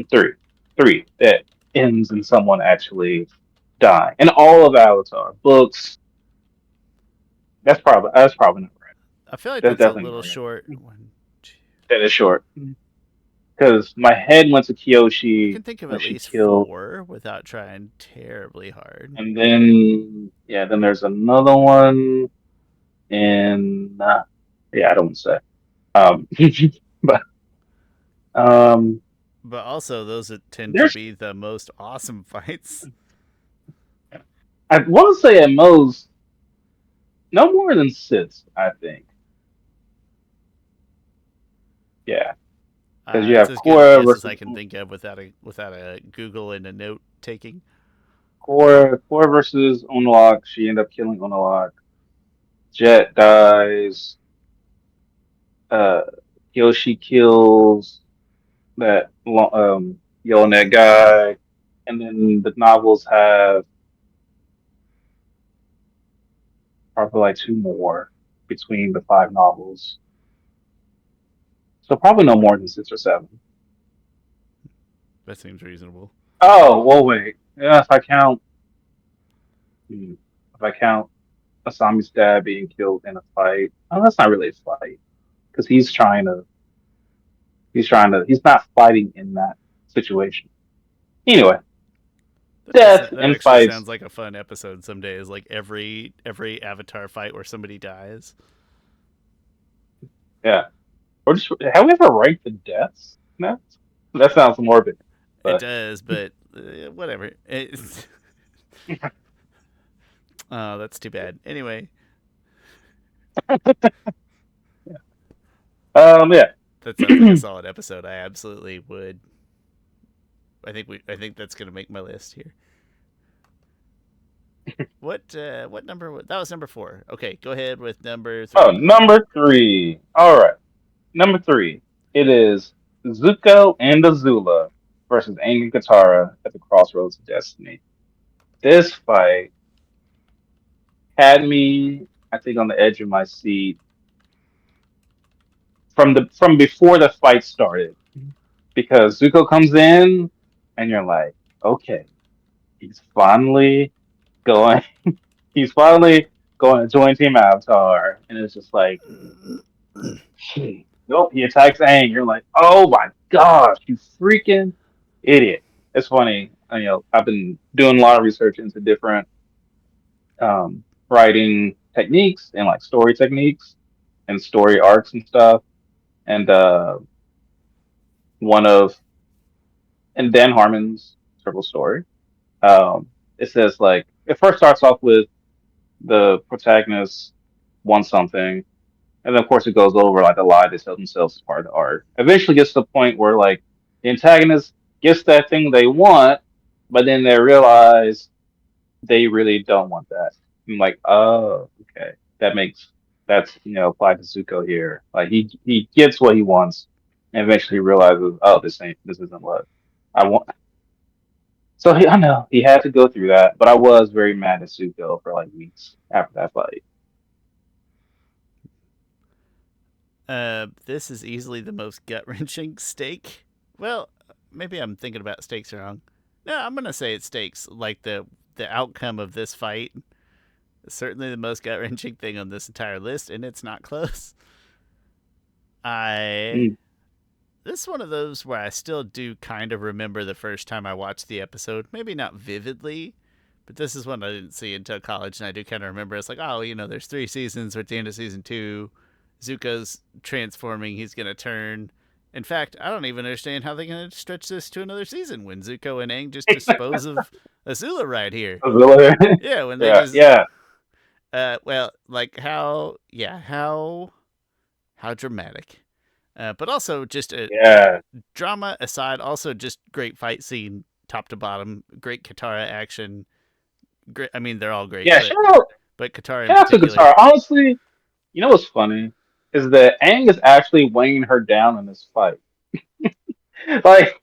Three. Three that ends in someone actually dying. And all of Avatar books, that's probably not right. I feel like That's that's a definitely little not right. short. One, two, That is short. Because my head went to I Kyoshi can think of when at she least killed, four without trying terribly hard. and then yeah, then there's another one, and yeah, I don't want to say. Um, but um, But also, those that tend to there's be the most awesome fights. I want to say at most no more than 6. I think yeah, because you It's have as good a Korra guess as versus I can think of without a Google and a note taking. Korra versus Unlock. She ended up killing Unlock. Jet dies. Uh, Kyoshi kills that yellow neck guy, and then the novels have probably like 2 more between the 5 novels. So probably no more than 6 or 7. That seems reasonable. Oh, well, wait. Yeah, if I count Asami's dad being killed in a fight, oh, that's not really a fight because he's not fighting in that situation. Anyway, death That and actually fights. sounds like a fun episode someday. Is like every Avatar fight where somebody dies. Yeah. Or just have we ever ranked the deaths? No, that sounds morbid. It But does, but whatever. Oh, that's too bad. Anyway, yeah, that sounds like a solid episode. I absolutely would. I think that's gonna make my list here. What number? That was number 4. Okay, go ahead with number Oh, 3. number three. All right. Number three. It is Zuko and Azula versus Aang and Katara at the Crossroads of Destiny. This fight had me, I think, on the edge of my seat from before the fight started because Zuko comes in and you're like, okay, he's finally going. He's finally going to join Team Avatar, and it's just like, nope, he attacks Aang. You're like, oh my gosh, you freaking idiot. It's funny. I've been doing a lot of research into different writing techniques and like story techniques and story arcs and stuff. And one of and Dan Harmon's Circle Story. Um, it says like it first starts off with the protagonist wants something, and then of course it goes over like a lie they tell themselves as part of the art. Eventually gets to the point where like the antagonist gets that thing they want, but then they realize they really don't want that. I'm like, oh, okay, that's applied to Zuko here. Like he gets what he wants, and eventually realizes, oh, this isn't what I want. So I know he had to go through that, but I was very mad at Zuko for like weeks after that fight. This is easily the most gut wrenching stake. Well, maybe I'm thinking about stakes wrong. No, I'm gonna say it's stakes. Like the outcome of this fight is certainly the most gut wrenching thing on this entire list, and it's not close. I Mm. This is one of those where I still do kind of remember the first time I watched the episode. Maybe not vividly, but this is one I didn't see until college, and I do kind of remember. It's like, oh, there's 3 seasons. We're at the end of season 2. Zuko's transforming. He's gonna turn. In fact, I don't even understand how they're gonna stretch this to another season when Zuko and Aang just dispose of Azula right here. Yeah, when they Yeah, just yeah, well, like how dramatic. But also just a yeah, drama aside, also just great fight scene top to bottom, great Katara action. Great, I mean they're all great, yeah. but Katara in Shout out to particular. Guitar. Honestly, you know what's funny is that Aang is actually weighing her down in this fight. Like,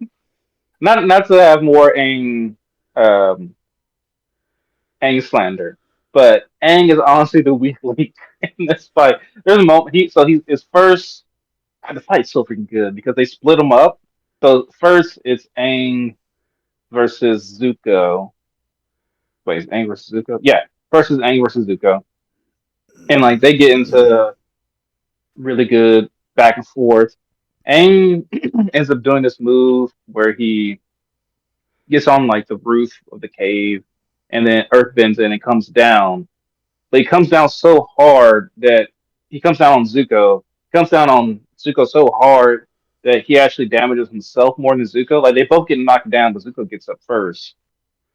not to have more um, Aang slander, but Aang is honestly the weak link in this fight. There's a moment he his first the fight's so freaking good because they split him up. So first it's Aang versus Zuko. Wait, is Aang versus Zuko? Yeah, first is Aang versus Zuko, and like they get into really good back and forth. Aang ends up doing this move where he gets on like the roof of the cave, and then Earth bends in and comes down. But he comes down so hard that he comes down on Zuko. Comes down on Zuko so hard that he actually damages himself more than Zuko. Like they both get knocked down, but Zuko gets up first.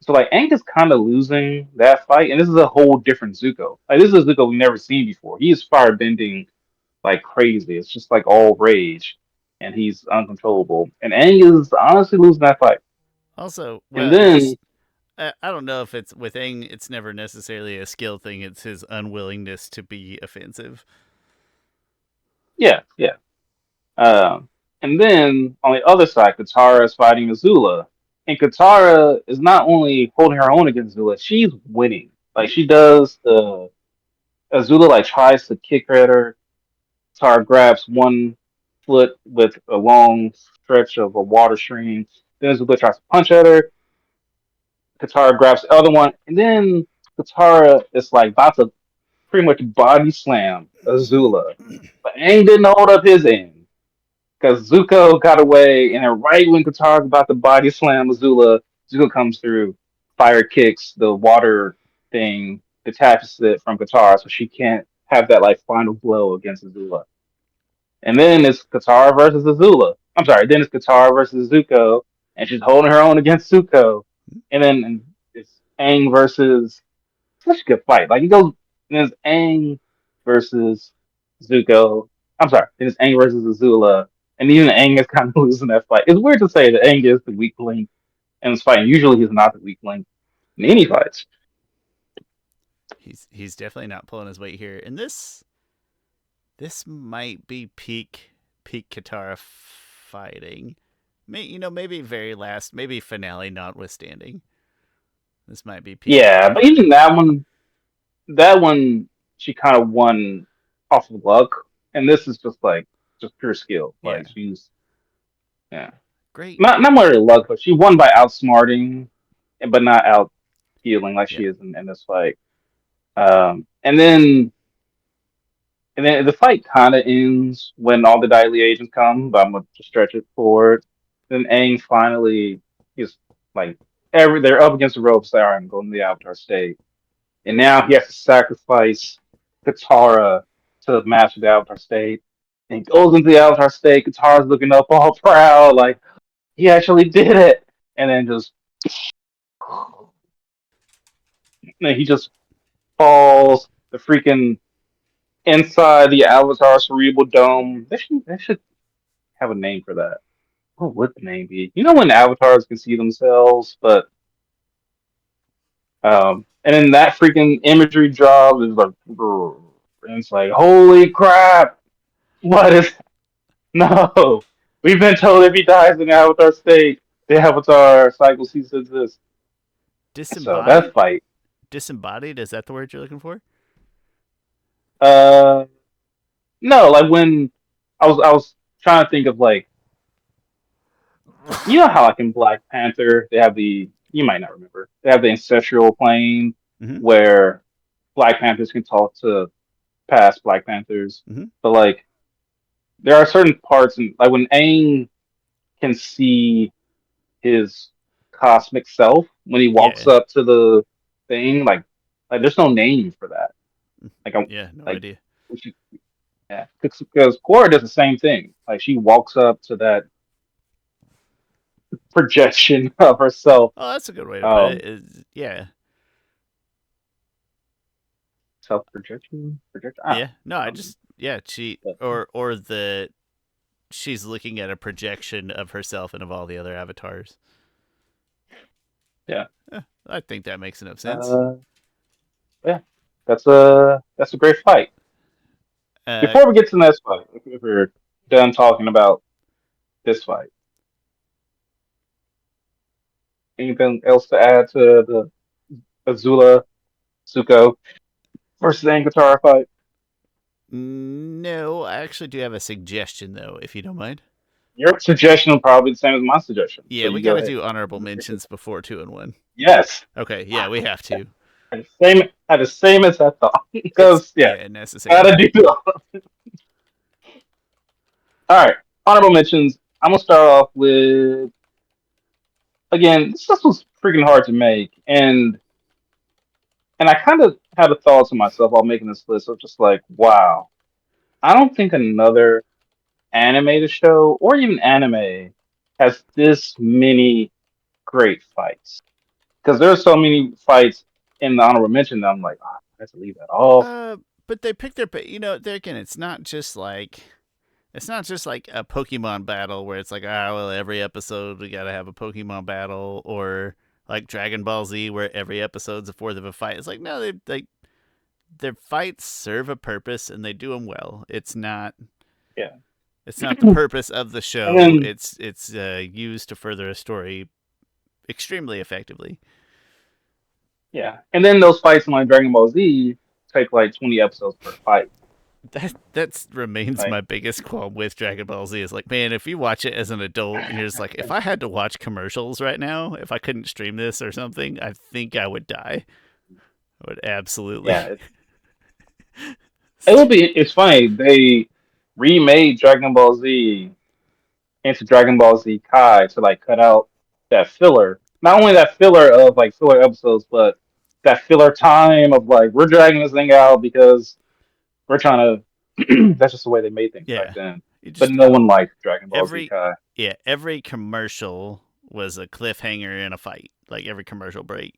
So like Aang is kind of losing that fight, and this is a whole different Zuko. Like this is a Zuko we've never seen before. He is fire bending like crazy. It's just like all rage, and he's uncontrollable. And Aang is honestly losing that fight. Also, And well, then just I don't know if it's with Aang. It's never necessarily a skill thing. It's his unwillingness to be offensive. yeah, yeah. And then on the other side, Katara is fighting Azula. And Katara is not only holding her own against Azula, she's winning. Like she does the Azula like tries to kick her at her. Katara grabs one foot with a long stretch of a water stream. Then Azula tries to punch at her. Katara grabs the other one, and then Katara is like about to pretty much body slam Azula. But Aang didn't hold up his end because Zuko got away, and then right when Katara's about to body slam Azula, Zuko comes through, fire kicks the water thing, detaches it from Katara, so she can't have that like final blow against Azula. And then it's Katara versus Azula. I'm sorry, then it's Katara versus Zuko, and she's holding her own against Zuko. And then it's Aang versus such a good fight. Like it goes, then it's Aang versus Zuko. I'm sorry, then it's Aang versus Azula, and even Aang is kind of losing that fight. It's weird to say that Aang is the weak link in this fight. And usually he's not the weak link in any fights. he's definitely not pulling his weight here. And this might be peak Katara fighting. Maybe very last, maybe finale notwithstanding. This might be peak Yeah, but Katara. even that one, she kind of won off of luck, and this is just like just pure skill. Yeah, Like she's yeah, great. not more luck, but she won by outsmarting, but not out healing like Yeah, she is in this fight. And then the fight kind of ends when all the Daily agents come, but I'm gonna just stretch it forward. Then Aang finally is like they're up against the ropes. Like, all right, I'm going to the Avatar state, and now he has to sacrifice Katara to master the Avatar state. And he goes into the Avatar state. Katara's looking up all proud, like he actually did it. And then he just falls. The freaking inside the Avatar cerebral dome. They should have a name for that. What would the name be? You know when avatars can see themselves, but and then that freaking imagery job is like, brr, and it's like, holy crap! What is no? We've been told if he dies in avatar state, the avatar cycle ceases to exist. So that disembodied. fight, Disembodied, is that the word you're looking for? uh, no, like when I was trying to think of like, you know how like in Black Panther they have the you might not remember they have the ancestral plane Mm-hmm. where Black Panthers can talk to past Black Panthers, Mm-hmm. but like there are certain parts, and like when Aang can see his cosmic self when he walks Yeah. up to the thing, like there's no name for that. Like I'm Yeah, no like idea. we should, yeah, because Korra does the same thing. Like she walks up to that projection of herself, Oh, that's a good way to put it. um, Yeah. self projection, projection. I Yeah. No, I don't know. just yeah, she But, or the she's looking at a projection of herself and of all the other avatars. yeah. I think that makes enough sense. Uh, yeah, that's a great fight. Uh, Before we get to the next fight, if we're done talking about this fight, anything else to add to the Azula Zuko versus Ankatara fight? no, I actually do have a suggestion though, if you don't mind. Your suggestion will probably be the same as my suggestion, so Yeah, we you got go to ahead. do honorable mentions before 2-1. Yes, Okay, yeah, we have to. the same as I thought. It's Because yeah, yeah necessary. gotta do it. All right, honorable mentions. I'm gonna start off with again. This was freaking hard to make, and I kind of had a thought to myself while making this list of just like, wow, I don't think another animated show or even anime has this many great fights. Because there's so many fights in the honorable mention that I'm like, oh, I have to leave that off. But they pick their, there again, it's not just like a Pokemon battle where it's like, well, every episode we gotta have a Pokemon battle, or like Dragon Ball Z where every episode's a fourth of a fight. It's like no, their fights serve a purpose and they do them well. Yeah. It's not the purpose of the And show. then It's used to further a story extremely effectively. yeah. And then those fights in like Dragon Ball Z take like 20 episodes per fight. That remains Like my biggest qualm with Dragon Ball Z. Is like, man, if you watch it as an adult and you're just like, if I had to watch commercials right now, if I couldn't stream this or something, I think I would die. I would absolutely. yeah, it's funny. They remade Dragon Ball Z into Dragon Ball Z Kai to like cut out that filler. Not only that filler of like filler episodes, but that filler time of like we're dragging this thing out because we're trying to. That's just the way they made things back Yeah, then. you But just no one liked Dragon Ball Z every Kai. yeah every commercial was a cliffhanger in a fight. Like every commercial break.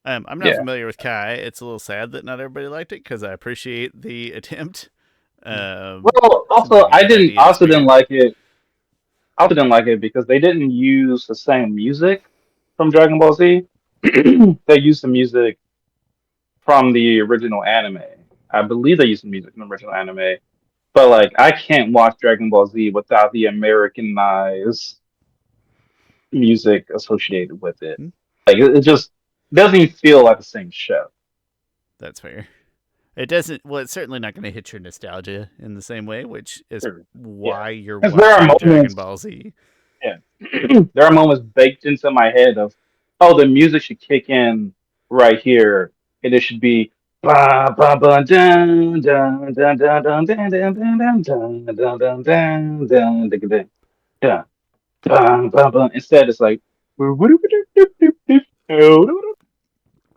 I'm not Yeah. familiar with Kai. It's a little sad that not everybody liked it because I appreciate the attempt. Well, Seems like also a good I idea in also didn't spirit. like it. I also didn't like it because they didn't use the same music from Dragon Ball Z. They used the music from the original anime. I believe they used the music from the original anime, but like I can't watch Dragon Ball Z without the Americanized music associated with it. Hmm? Like it just doesn't even feel like the same show. That's fair. It doesn't. Well, it's certainly not going to hit your nostalgia in the same way, which is Sure. Yeah, why you're because there are watching Dragon moments. Ball Z. Yeah, there are moments baked into my head of, oh, the music should kick in right here, and it should be ba ba ba dun dun dun dun dun dun dun dun dun dun dun dun dun dun dun dun dun dun. Instead, it's like,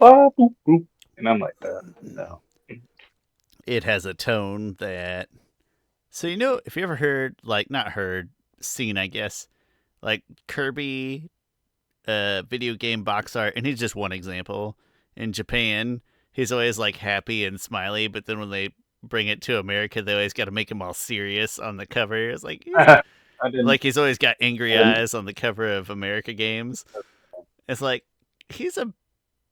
and I'm like, no. It has a tone that. So you know, if you ever heard, like, not heard, seen, I guess, like Kirby, video game box art, and he's just one example. In Japan, he's always like happy and smiley, but then when they bring it to America, they always got to make him all serious on the cover. It's I didn't. like he's always got angry I didn't. eyes on the cover of America games. It's like he's a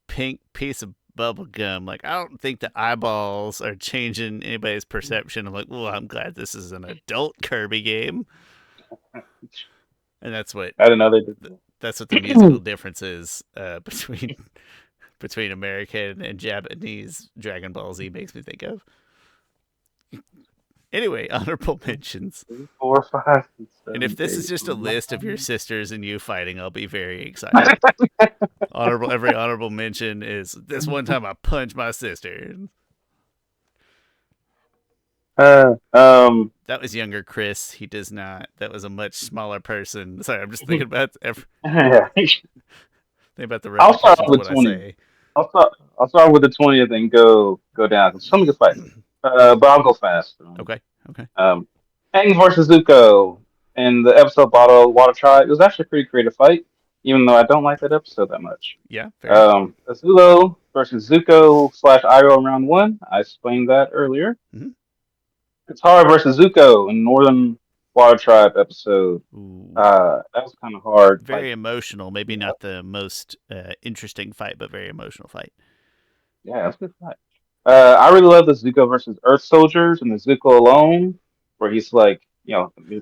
pink piece of bubble gum. Like I don't think the eyeballs are changing anybody's perception. I'm like, well, I'm glad this is an adult Kirby game, and I didn't know they did that's what the musical difference is between American and Japanese Dragon Ball Z makes me think of. Anyway, honorable mentions. 4, 5, And if 7, this is 8, just a list of your 9. sisters and you fighting, I'll be very excited. Every honorable mention is this one time I punched my sister. Uh, um, That was younger Chris. He does not. That was a much smaller person. Sorry, I'm just thinking about yeah. think about the I'll start off repercussions of with what I 20. say. I'll start with the 20th and go down. Some good fights. But I'll go fast. Okay. Okay. Um, Aang versus Zuko in the episode Bottle Water Tribe. It was actually a pretty creative fight, even though I don't like that episode that much. Yeah. Fair. Azulo versus Zuko slash Iroh in round one. I explained that earlier. Mm-hmm. Katara versus Zuko in Northern Water Tribe episode. Ooh. That was kind of hard. Like, Very emotional. Maybe you know, not the most interesting fight, but very emotional fight. yeah, that's a good fight. I really love the Zuko versus Earth Soldiers and the Zuko alone, where he's like, it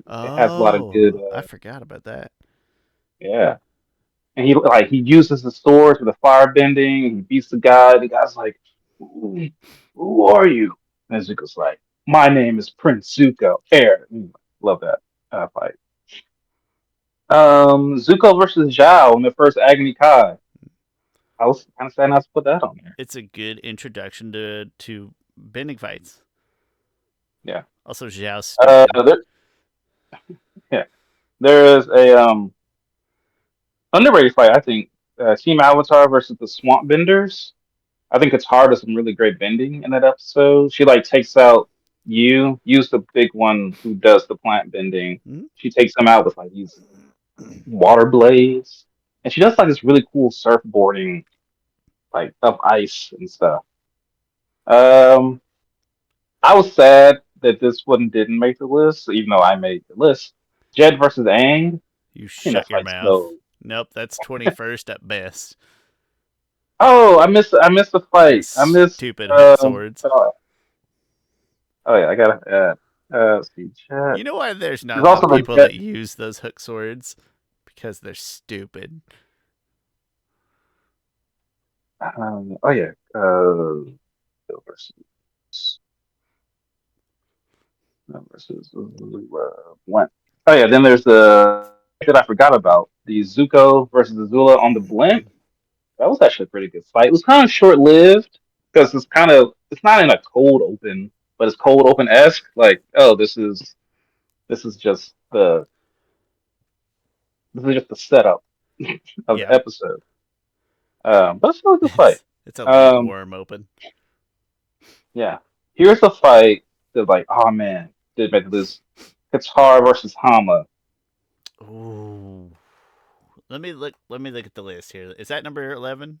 has a lot of good, Oh, I forgot about that. yeah. And he uses the sword for the fire bending. And he beats the guy. The guy's like, "Who are you?" And Zuko's like, "My name is Prince Zuko." Air. Love that fight. Zuko versus Zhao in the first Agni Kai. I was kind of sad not to put that on there. It's a good introduction to bending fights. Yeah. Also, Zhao's Uh, stupid. there, yeah. There is a underrated fight. I think Team Avatar versus the Swamp Benders. I think it's hard. There's some really great bending in that episode. She like takes out Yu's the big one who does the plant bending. Hmm? She takes him out with like these water blades, and she does like this really cool surfboarding like of ice and stuff. Um, I was sad that this one didn't make the list, even though I made the list. Jed versus Aang. You I think that shut your fight's mouth. so. Nope, that's 21st at best. Oh, I missed the The fight. I missed. stupid hook swords. Oh yeah, I gotta. Let's see, chat. You know why there's There's not more also the people jet. that use those hook swords? Because they're stupid. Oh yeah. Versus one. Oh yeah. Then there's the that I forgot about the Zuko versus Azula on the blimp. That was actually a pretty good fight. It was kind of short lived because it's not in a cold open, but it's cold open esque. Like, oh, this is just the setup of the Yeah, episode. But it's still a good fight. it's a Um, lukewarm open. yeah. Here's a fight that like, oh man, did make this Qatar versus Hama. Ooh. Let me look. Let me look at the list here. Is that number 11?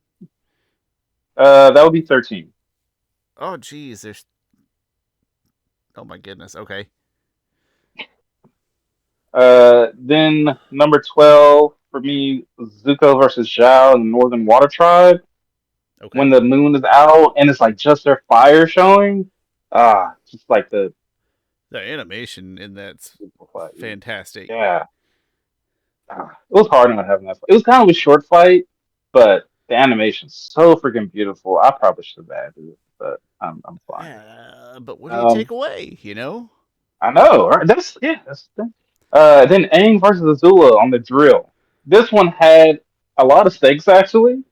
That would be 13. Oh, geez. There's. Oh my goodness. Okay. Then number 12 for me, Zuko versus Zhao in the Northern Water Tribe. Okay. when the moon is out and it's like just their fire showing. Just like the The animation in that's fantastic. yeah. It was hard not having that. It was kind of a short fight, but the animation's so freaking beautiful. I probably should have added it, but I'm fine. But what do you take Um, away? You know? I know, right? That's yeah. That's the thing. Then Aang versus Azula on the drill. This one had a lot of stakes actually,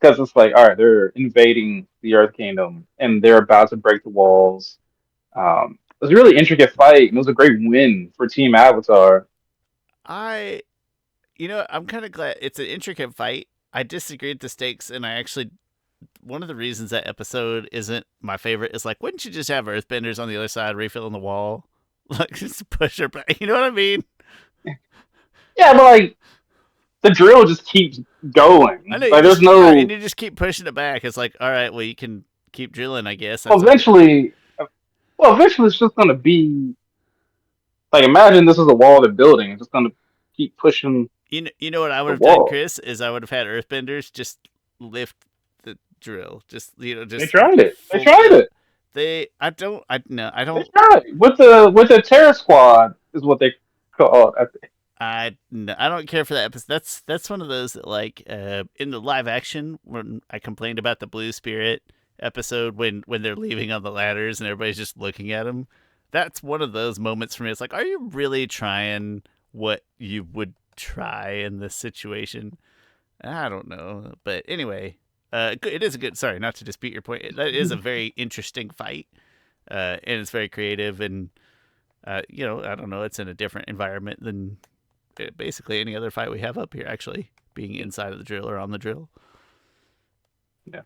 because it's like, all right, they're invading the Earth Kingdom and they're about to break the walls. It was a really intricate fight, and it was a great win for Team Avatar. I, you know, I'm kind of glad it's an intricate fight. I disagree with the stakes, and I actually one of the reasons that episode isn't my favorite is like, wouldn't you just have Earthbenders on the other side refilling the wall, like just push her back? You know what I mean? Yeah, but like the drill just keeps I going. know you Like there's just right, and no you just keep pushing it back. It's like, all right, well, you can keep drilling, I guess. well, That's okay. eventually it's just gonna be like imagine this is a wall they're building. It's just gonna keep pushing You know what I would the have done, wall. Chris? Is I would have had Earthbenders just lift the drill, just They just tried it. They full tried tilt. it. I don't, I no, I They don't. tried it. With the terror squad is what they call it. I no, I don't care for that episode. That's one of those that like in the live action when I complained about the Blue Spirit episode when they're leaving on the ladders and everybody's just looking at them. That's one of those moments for me. It's like, are you really trying what you would try in this situation? I don't know, but anyway, it is a good. Sorry, not to dispute your point. That is a very interesting fight, and it's very creative and you know, I don't know. It's in a different environment than basically any other fight we have up here. Actually, being inside of the drill or on the drill. Yeah.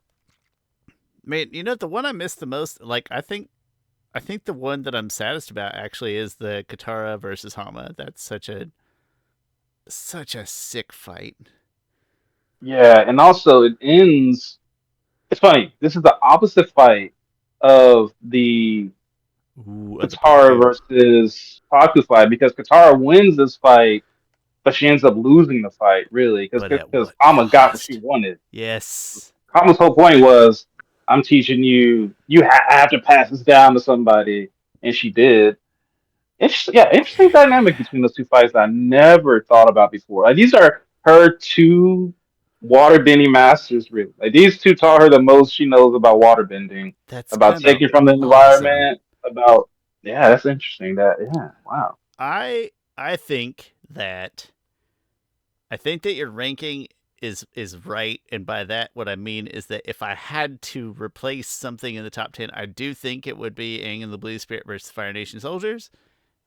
Man, you know the one I missed the most. Like I think the one that I'm saddest about actually is the Katara versus Hama. That's such a sick fight. Yeah, and also it ends. It's funny. This is the opposite fight of the Ooh, the Katara Paku. versus Paku fight because Katara wins this fight, but she ends up losing the fight really But at because what Amma got what she cost? wanted. Yes. Amma's whole point was, I'm teaching you. Have to pass this down to somebody, and she did. Interesting dynamic between those two fights that I never thought about before. Like these are her two waterbending masters, really. Like these two taught her the most she knows about waterbending, That's about kind of taking from the awesome. environment, about yeah, that's interesting. That yeah, wow. I think that your ranking is right, and by that what I mean is that if I had to replace something in the top 10, I do think it would be Aang and the Blue Spirit versus Fire Nation soldiers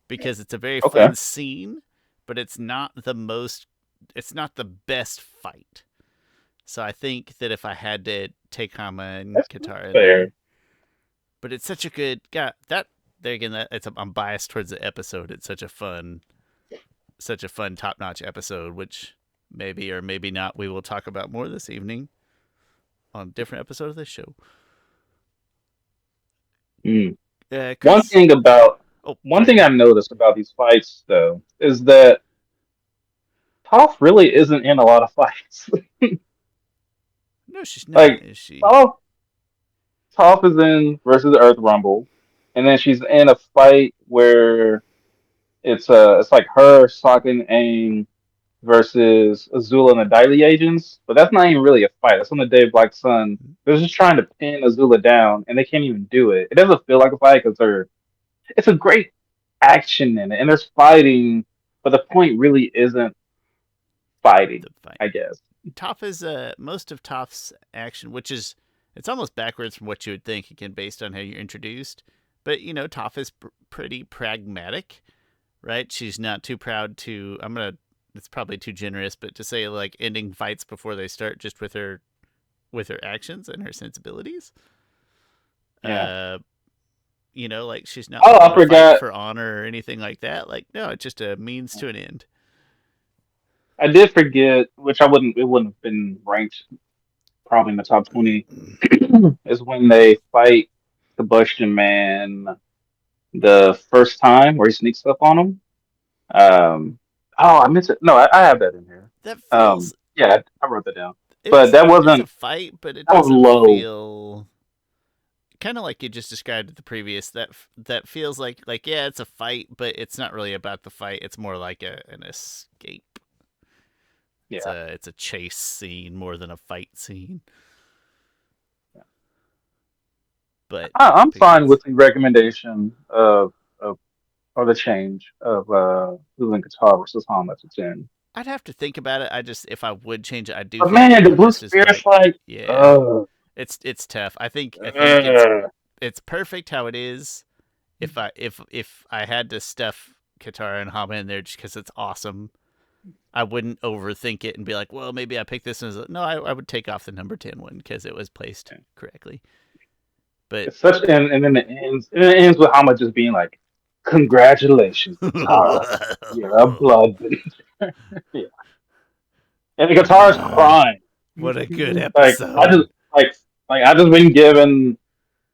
because it's a very Okay, fun scene, but it's not the best fight. So I think that if I had to take Hama and that's Katara in there, fair. but it's such a good God that there again that I'm biased towards the episode. It's such a fun top notch episode, which maybe or maybe not we will talk about more this evening on a different episode of this show. Mm. One Chris, thing about oh one sorry, thing go I ahead. noticed about these fights though is that Toph really isn't in a lot of fights. No, she's not, Like is she? Toph Toph is in versus Earth Rumble, and then she's in a fight where it's like her, Sokka, and Aang versus Azula and the Daily Agents, but that's not even really a fight. That's on the day of Black Sun. They're just trying to pin Azula down, and they can't even do it. It doesn't feel like a fight because they're it's a great action in it, and there's fighting, but the point really isn't fighting. The fight. I guess. Toph is most of Toph's action, which is it's almost backwards from what you would think again based on how you're introduced. But you know, Toph is pretty pragmatic, right? She's not too proud to. It's probably too generous, but to say like ending fights before they start just with her actions and her sensibilities. Yeah. Uh, you know, like she's not Oh, looking I to fight forgot. for honor or anything like that. Like, no, it's just a means to an end. I did forget, which I wouldn't. It wouldn't have been ranked probably in the top 20. Is when they fight the Bushman man the first time where he sneaks up on him. Oh, I meant to. No, I have that in here. That feels Yeah, I wrote that down. but that it's a wasn't fight, but it that was doesn't low. feel kind of like you just described it the previous. That feels like yeah, it's a fight, but it's not really about the fight. It's more like an escape. Yeah, It's a chase scene more than a fight scene. But I'm fine begins. with the recommendation of or the change of Losing Guitar versus Home at the 10. I'd have to think about it. I just if I would change it, I do But think man, the Blue this is Spirit's like like, yeah, uh, it's tough. I think uh, it's perfect how it is. If I had to stuff Katara and Hama in there just because it's awesome, I wouldn't overthink it and be like, well, maybe I picked this one. No, I would take off the number 10 one because it was placed correctly. But it's such, and then it ends with Hama just being like, congratulations, Katara, you're a blood. Yeah. And the Katara's crying. what a good Like I just episode. like I just been given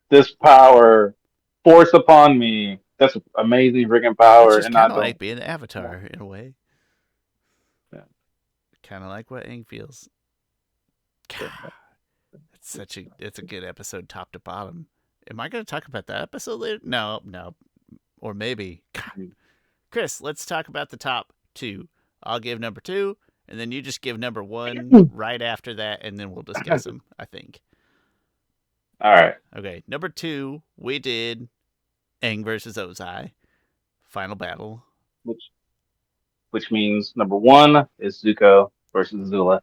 this power forced upon me. That's amazing freaking It's power, just and I kind of don't. like being an Yeah, avatar in a way. yeah, Kind of like what Aang feels. yeah. It's a good episode top to bottom. Am I going to talk about that episode later? No, no, or maybe. God. Chris, let's talk about the top two. I'll give number two, and then you just give number one right after that, and then we'll discuss them. I think. All right. Okay, number two, we did Aang versus Ozai, final battle. Which which means number one is Zuko versus Zula.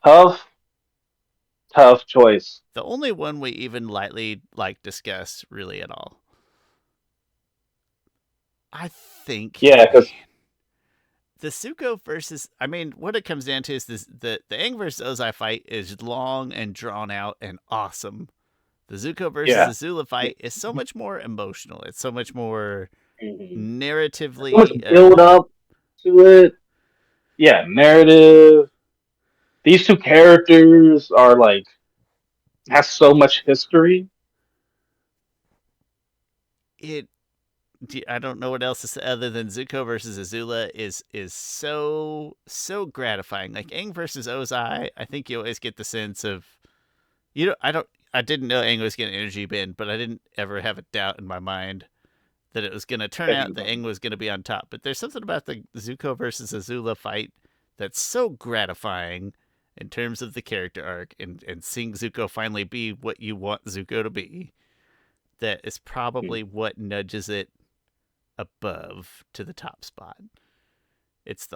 Tough, tough choice. The only one we even lightly discussed really at all. I think, Yeah, man, because the Zuko versus I mean, what it comes down to is the Aang versus Ozai fight is long and drawn out and awesome. The Zuko versus yeah, Azula fight is so much more emotional. It's so much more mm-hmm. So much narratively. build up to it. Yeah, narrative. These two characters are like has so much history. It. I don't know what else to say other than Zuko versus Azula is so gratifying. Like Aang versus Ozai, I think you always get the sense of you know I didn't know Aang was getting energy bend, but I didn't ever have a doubt in my mind that it was going to turn That out he's that on. Aang was going to be on top. But there's something about the Zuko versus Azula fight that's so gratifying in terms of the character arc and seeing Zuko finally be what you want Zuko to be. That is probably what nudges it above to the top spot. It's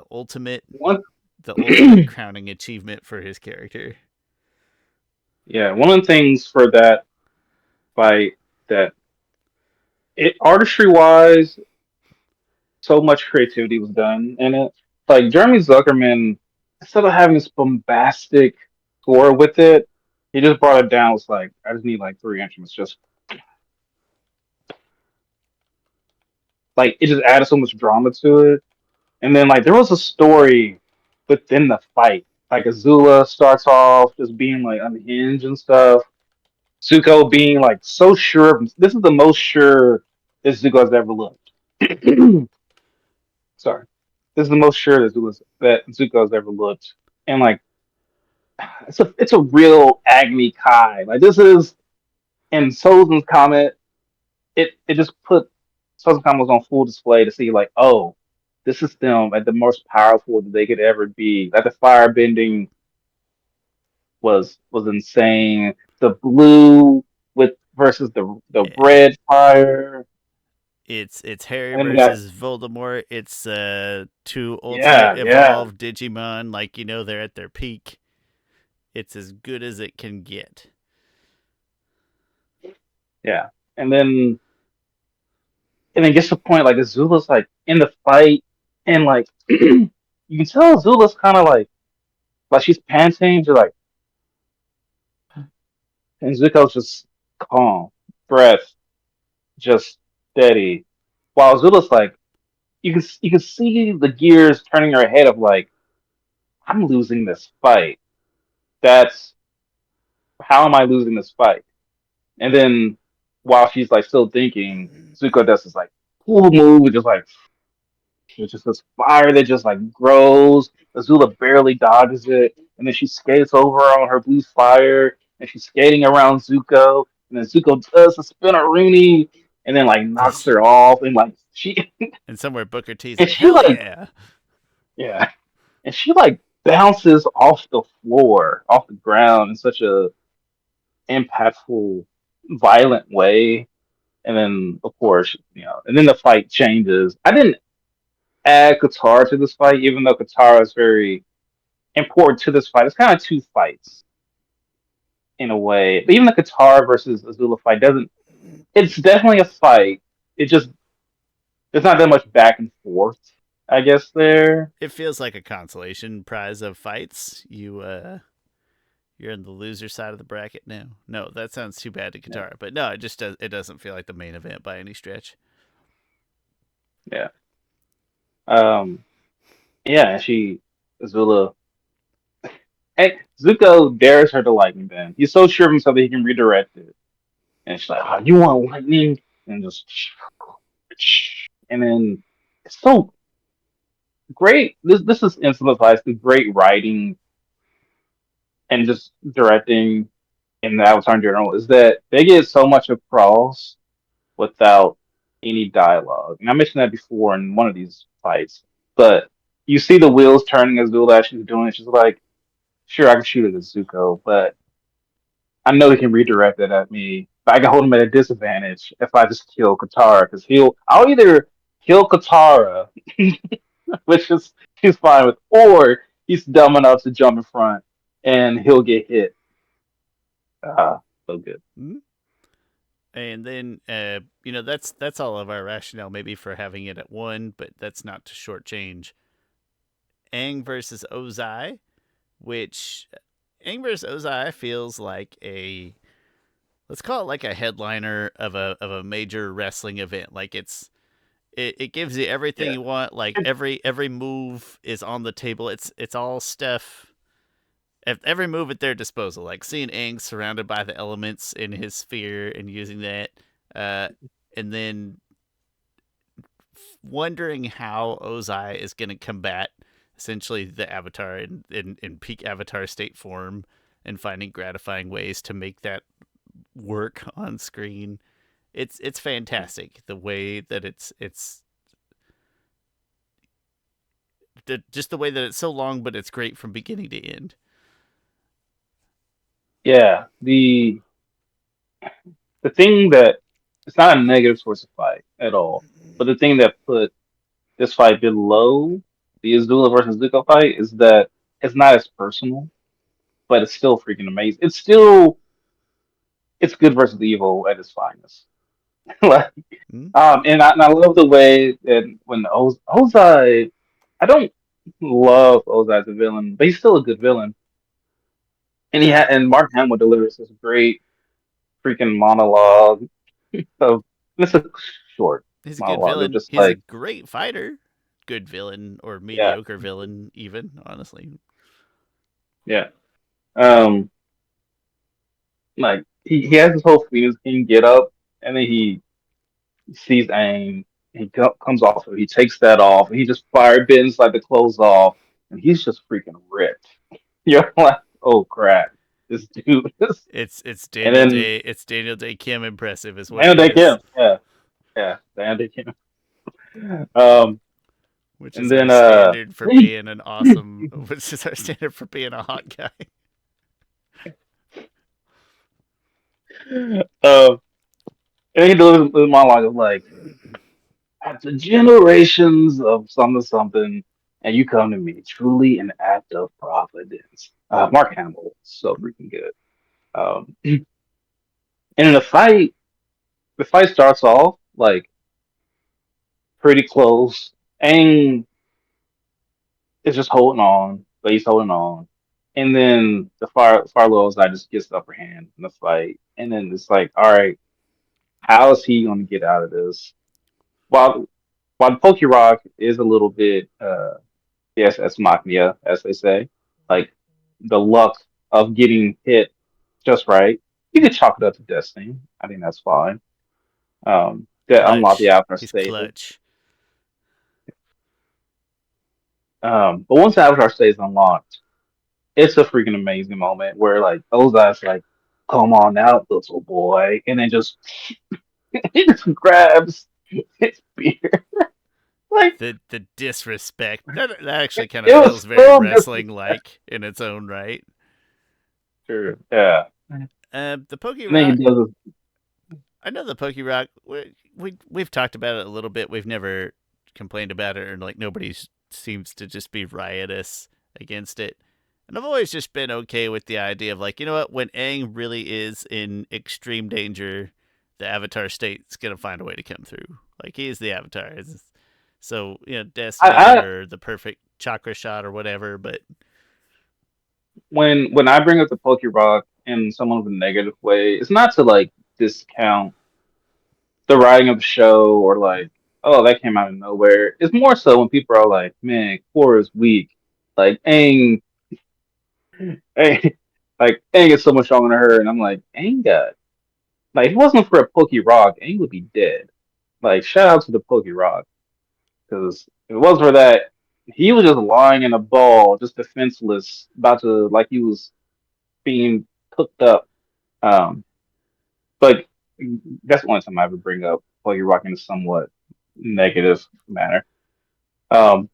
One, the ultimate crowning achievement for his character. yeah, one of the things for that fight that it artistry wise, so much creativity was done in it. Like Jeremy Zuckerman, instead of having this bombastic score with it, he just brought it down. Was like, I just need like three instruments. Just like it just added so much drama to it. And then like there was a story within the fight. Like Azula starts off just being like unhinged and stuff. Zuko being like so sure. This is the most sure this Zuko has ever looked. Sorry, this is the most sure that Zuko has ever looked. And like it's a real Agni Kai. Like this is in Sozin's comment. It just put Sozin's comment was on full display to see like, oh, this is them at the most powerful that they could ever be. Like the fire bending was insane. The blue with versus the Yeah. red fire, It's Harry and then we got versus Voldemort. It's two ultimate yeah, evolved Digimon. Like they're at their peak. It's as good as it can get. yeah, and then gets to the point like Azula's like in the fight, and like you can tell Azula's kind of like she's panting, she's like, and Zuko's just calm, breath just steady, while Azula's like you can see the gears turning in her head of like I'm losing this fight. That's how am I losing this fight? And then while she's like still thinking, Zuko does this like cool move, with just like it's just this fire that just like grows. Azula barely dodges it, and then she skates over on her blue fire, and she's skating around Zuko, and then Zuko does a spinneroonie, and then like knocks her off, and like she And somewhere Booker T's and like, she hell like yeah. yeah, and she like bounces off the floor, off the ground in such a impactful, violent way. And then, of course, and then the fight changes. I didn't add Katara to this fight, even though Katara is very important to this fight. It's kind of two fights in a way. But even the Katara versus Azula fight doesn't. It's definitely a fight. It just there's not that much back and forth. I guess there. It feels like a consolation prize of fights. You're in the loser side of the bracket now. No, that sounds too bad to Yeah. Katara, but no, it doesn't feel like the main event by any stretch. Yeah. Um. Yeah. She Azula. Hey, Zuko dares her to lightning bend. He's so sure of himself that he can redirect it. And she's like, "Oh, you want lightning?" And just, and then it's so great. This is exemplifies the great writing and just directing in the Avatar in general. Is that they get so much across without any dialogue. And I mentioned that before in one of these fights, but you see the wheels turning as Zula she's doing it. She's like, "Sure, I can shoot it at Zuko, but I know he can redirect it at me. But I can hold him at a disadvantage if I just kill Katara, because I'll either kill Katara, which is he's fine with, or he's dumb enough to jump in front and he'll get hit. So good. Mm-hmm. And then, that's all of our rationale maybe for having it at one, but that's not to shortchange Aang versus Ozai, which Aang versus Ozai feels like a, let's call it like a headliner of a major wrestling event. Like it gives you everything Yeah. you want. Like every move is on the table. It's all stuff. Every move at their disposal. Like seeing Aang surrounded by the elements in his sphere and using that, uh, and then wondering how Ozai is going to combat essentially the Avatar in peak Avatar state form, and finding gratifying ways to make that work on screen. It's fantastic the way that it's just the way that it's so long, but it's great from beginning to end. Yeah. The thing that it's not a negative towards the fight at all, but the thing that put this fight below the Azula versus Zuko fight is that it's not as personal, but it's still freaking amazing. It's good versus evil at its finest. Like, Hmm? and I love the way that when Ozai, I don't love Ozai as a villain, but he's still a good villain. And and Mark Hamill delivers this great freaking monologue of it's a short He's a good monologue of villain. just He's a like great fighter. Good villain or yeah, mediocre villain, even honestly. yeah. Um, like he has this whole Phoenix King get up, and then he sees Aang. Comes off of it. He takes that off, and he just fire bends like the clothes off, and he's just freaking ripped. You're like, oh crap, this dude. It's And Daniel then Day. It's Daniel Day Kim impressive is what Daniel it Day is, Kim, yeah, yeah, Daniel Day Kim. Um, which and is our then standard for being an awesome. Which is our standard for being a hot guy. and he delivers the monologue of like, after generations of something something, and you come to me, truly an act of providence. Mark Hamill, so freaking good. And in the fight starts off like pretty close. Aang is just holding on, but he's holding on. And then the Farlow side just gets the upper hand in the fight. And then it's like, all right, how is he going to get out of this? While while the Poke Rock is a little bit, yes, as Machnia, as they say, like the luck of getting hit just right. You could chalk it up to destiny. I think that's fine. That unlock the Clutch. Avatar He's state. clutch. But once the Avatar state is unlocked, it's a freaking amazing moment where like Ozai's like, "Come on out, little boy," and then just he just grabs his beer. Like The disrespect that actually kind of it feels was very so wrestling disrespectful. like in its own right. Yeah. The Pokey And then he Rock. does this. I know the Pokey Rock. We've talked about it a little bit. We've never complained about it, or like nobody seems to just be riotous against it. And I've always just been okay with the idea of like, you know what, when Aang really is in extreme danger, the Avatar state's gonna find a way to come through. Like he is the Avatar. So destiny I or the perfect chakra shot or whatever. But when I bring up the Poke Rock in somewhat of a negative way, it's not to like discount the writing of the show or like, oh, that came out of nowhere. It's more so when people are like, man, Korra is weak. Like Aang, like Aang is so much stronger than her, and I'm like, Aang got like if it wasn't for a Poke Rock, Aang would be dead. Like shout out to the Poke Rock because if it wasn't for that, he was just lying in a ball, just defenseless, about to like he was being cooked up. Um, but that's the only time I ever bring up Poke Rock in a somewhat negative manner. Um,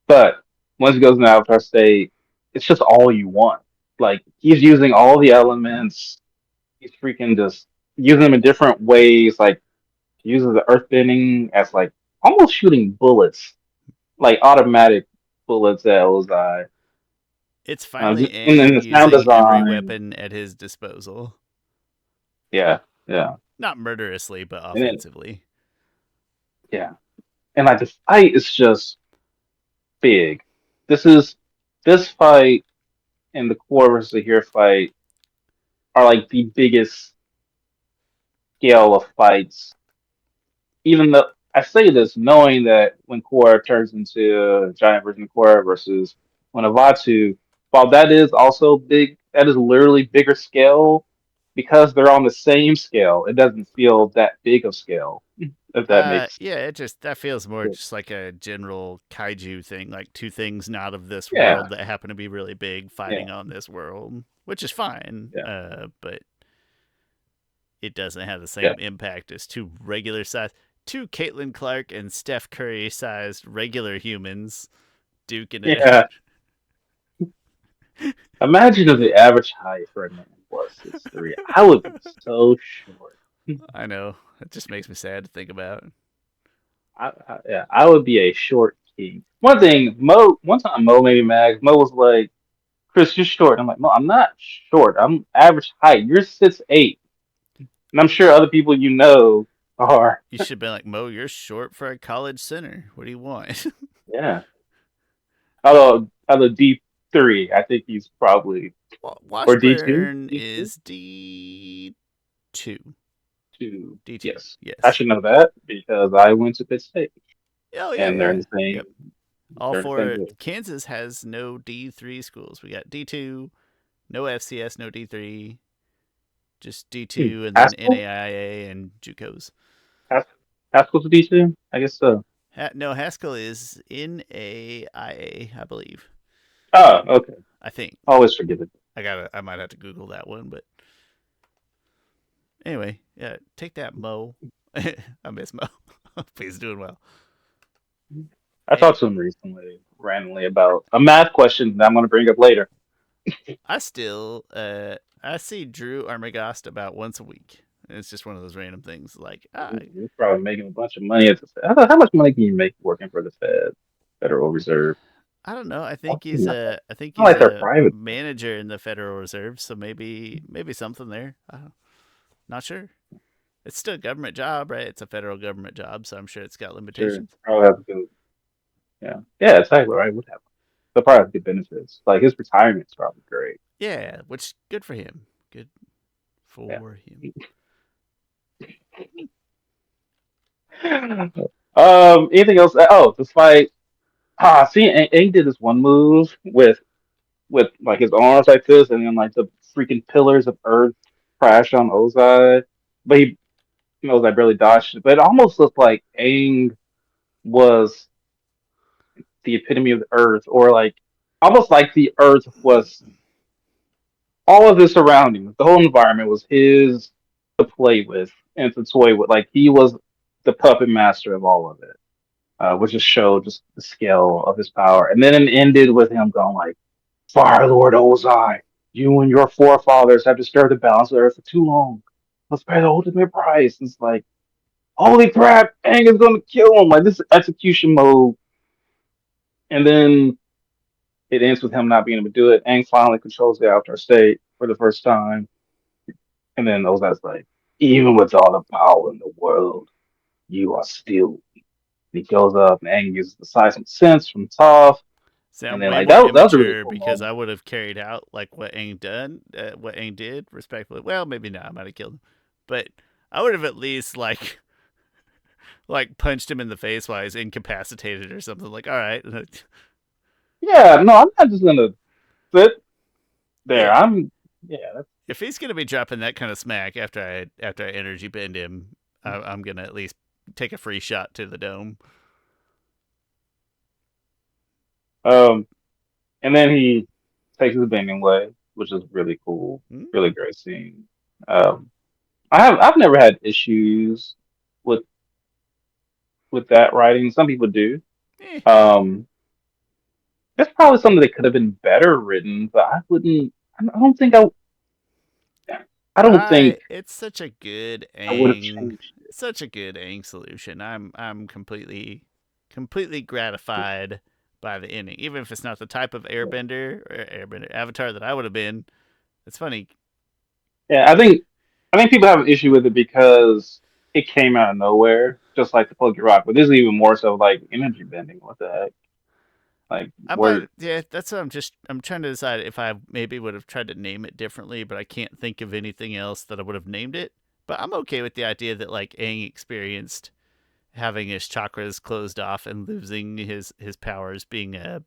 but once he goes in the Avatar state, it's just all you want. Like he's using all the elements. He's freaking just using them in different ways. Like he uses the earth bending as like almost shooting bullets, like automatic bullets at Ozai. it's finally Just in Aang the sound using every design. weapon at his disposal. Yeah, yeah. Not murderously, but And then offensively. yeah. And like the fight is just big. This is this fight and the core versus the here fight are like the biggest scale of fights. Even though I say this knowing that when Korra turns into a giant version of Korra versus when Avatu, while that is also big, that is literally bigger scale because they're on the same scale. It doesn't feel that big of scale, if that makes Yeah, it just that feels more sense. just like a general kaiju thing, like two things not of this Yeah, world that happen to be really big yeah, fighting on this world, which is fine. yeah, But it doesn't have the yeah, same impact as two Caitlin Clark and Steph Curry sized regular humans duking it out. yeah. Imagine if the average height for a man was 6'3". I would be so short. I know. It just makes me sad to think about. Yeah, I would be a short king. One thing, one time Mo made me mad. Mo was like, "Chris, you're short." I'm like, "Mo, I'm not short. I'm average height. You're 6'8", and I'm sure other people you know are." You should be like, Mo, you're short for a college center. What do you want? Yeah. Although D3, I think he's probably or D2, Washburn D2, is D2. two. D2. Yes, I Yes. should know that because I went to Pitt State, Oh, yeah, and they're in yeah. the same. Yep. All They're in the same four. division. Kansas has no D3 schools. We got D2, no FCS, no D3, just D2, and then Haskell, NAIA and JUCOs. Has- Haskell's a D2. I guess so. No, Haskell is NAIA, I believe. Oh, okay. I think. Always forget it. I might have to Google that one, but anyway, yeah, take that, Mo. I miss Mo. Hope he's doing well. I And talked to him recently, randomly, about a math question that I'm going to bring up later. I see Drew Armagast about once a week. It's just one of those random things. Like, He's probably making a bunch of money at the Fed. How much money can you make working for the Fed, Federal Reserve? I don't know. Not I think he's like they're a private. manager in the Federal Reserve, so maybe something there. Not sure. It's still a government job, right? It's a federal government job, so I'm sure it's got Sure, limitations. probably have good. Yeah, yeah, exactly right. Would have. They'll probably have good benefits. Like his retirement's probably great. Yeah, which good for him. Good Yeah. for him. Anything else? Oh, the fight. See, Aang did this one move with like his arms like this, and then like the freaking pillars of earth crash on Ozai. But Ozai barely dodged it. But it almost looked like Aang was the epitome of the earth, or like almost like the Earth was all of the surroundings, the whole environment was his to play with and to toy with. Like he was the puppet master of all of it, which just showed just the scale of his power. And then it ended with him going like, "Fire Lord Ozai, you and your forefathers have disturbed the balance of the Earth for too long. Let's pay the ultimate price." It's like, holy crap, Aang is gonna kill him. Like this is execution mode. And then it ends with him not being able to do it. Aang finally controls the Avatar state for the first time. And then Ozai's like, even with all the power in the world, you are still weak. And he goes up and Aang uses the seismic sense from Toph. And Sound then way like more that was a really immature cool because I moment. would have carried out like what Aang did respectfully. Well, maybe not. I might have killed him, but I would have at least like punched him in the face while he's incapacitated or something. Like, all right, Yeah, no, I'm not just gonna sit there. yeah. I'm yeah, that's If he's gonna be dropping that kind of smack after I energy bend him, I'm gonna at least take a free shot to the dome. um and then he takes his bending way, which is really cool, Hmm? really great scene. Um I've never had issues with that writing. Some people do. Eh. Um There's probably something that could have been better written, but I wouldn't. I don't think I. I don't think It's such a good I would have Aang, changed such a good Aang solution. I'm completely gratified by the ending, even if it's not the type of it. Airbender Avatar that I would have been. It's funny. Yeah, I think people have an issue with it because it came out of nowhere, just like the Pokey Rock. But this is even more so like energy bending. What the heck? Like where? Yeah, that's what I'm trying to decide if I maybe would have tried to name it differently, but I can't think of anything else that I would have named it. But I'm okay with the idea that like Aang experienced having his chakras closed off and losing his powers being a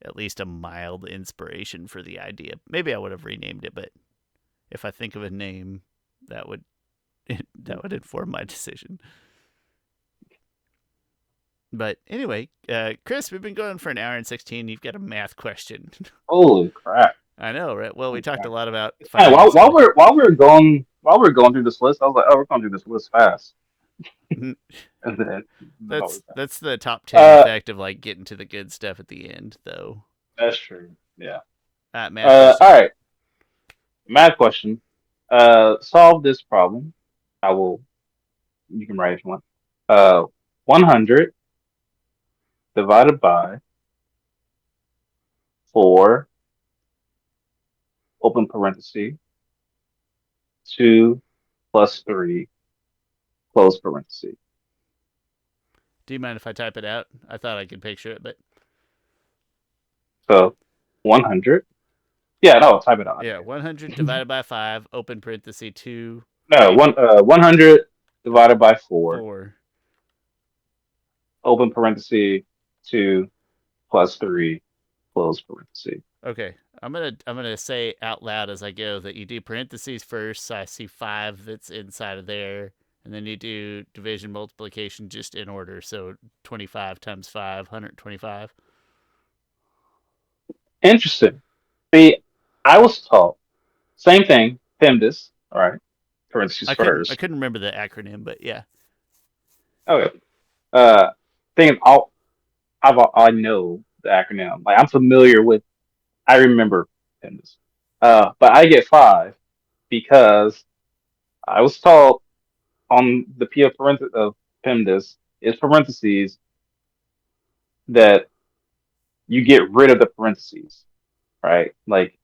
at least a mild inspiration for the idea. Maybe I would have renamed it, but if I think of a name, that would that would inform my decision. But anyway, Chris, we've been going for an hour and 16. You've got a math question. Holy crap! I know, right? Well, we Holy talked a crap. lot about Man, finding somebody. while we're going through this list, I was like, oh, we're going through this list fast, and then all this time. That's the top 10 effect of like getting to the good stuff at the end, though. That's true. Yeah. Math question. All right. Math question. Solve this problem. I will. You can write if you want. 100 divided by 4, open parenthesis, 2 plus 3, close parenthesis. Do you mind if I type it out? I thought I could picture it, but So 100. Yeah, no, type it out. yeah, 100 divided by 5, open parenthesis, 2, No, 100 divided by 4, 4. open parenthesis, 2 plus 3, close parenthesis. Okay. I'm gonna say out loud as I go that you do parentheses first, so I see 5 that's inside of there, and then you do division multiplication just in order. So 25 times 5, 125. Interesting. See, I was taught same thing, PEMDAS, all right, parentheses I first. couldn't remember the acronym, but yeah. Okay. Thing I know the acronym. Like I'm familiar with. I remember PEMDAS. But I get 5 because I was taught on the P of PEMDAS is parentheses that you get rid of the parentheses, right? Like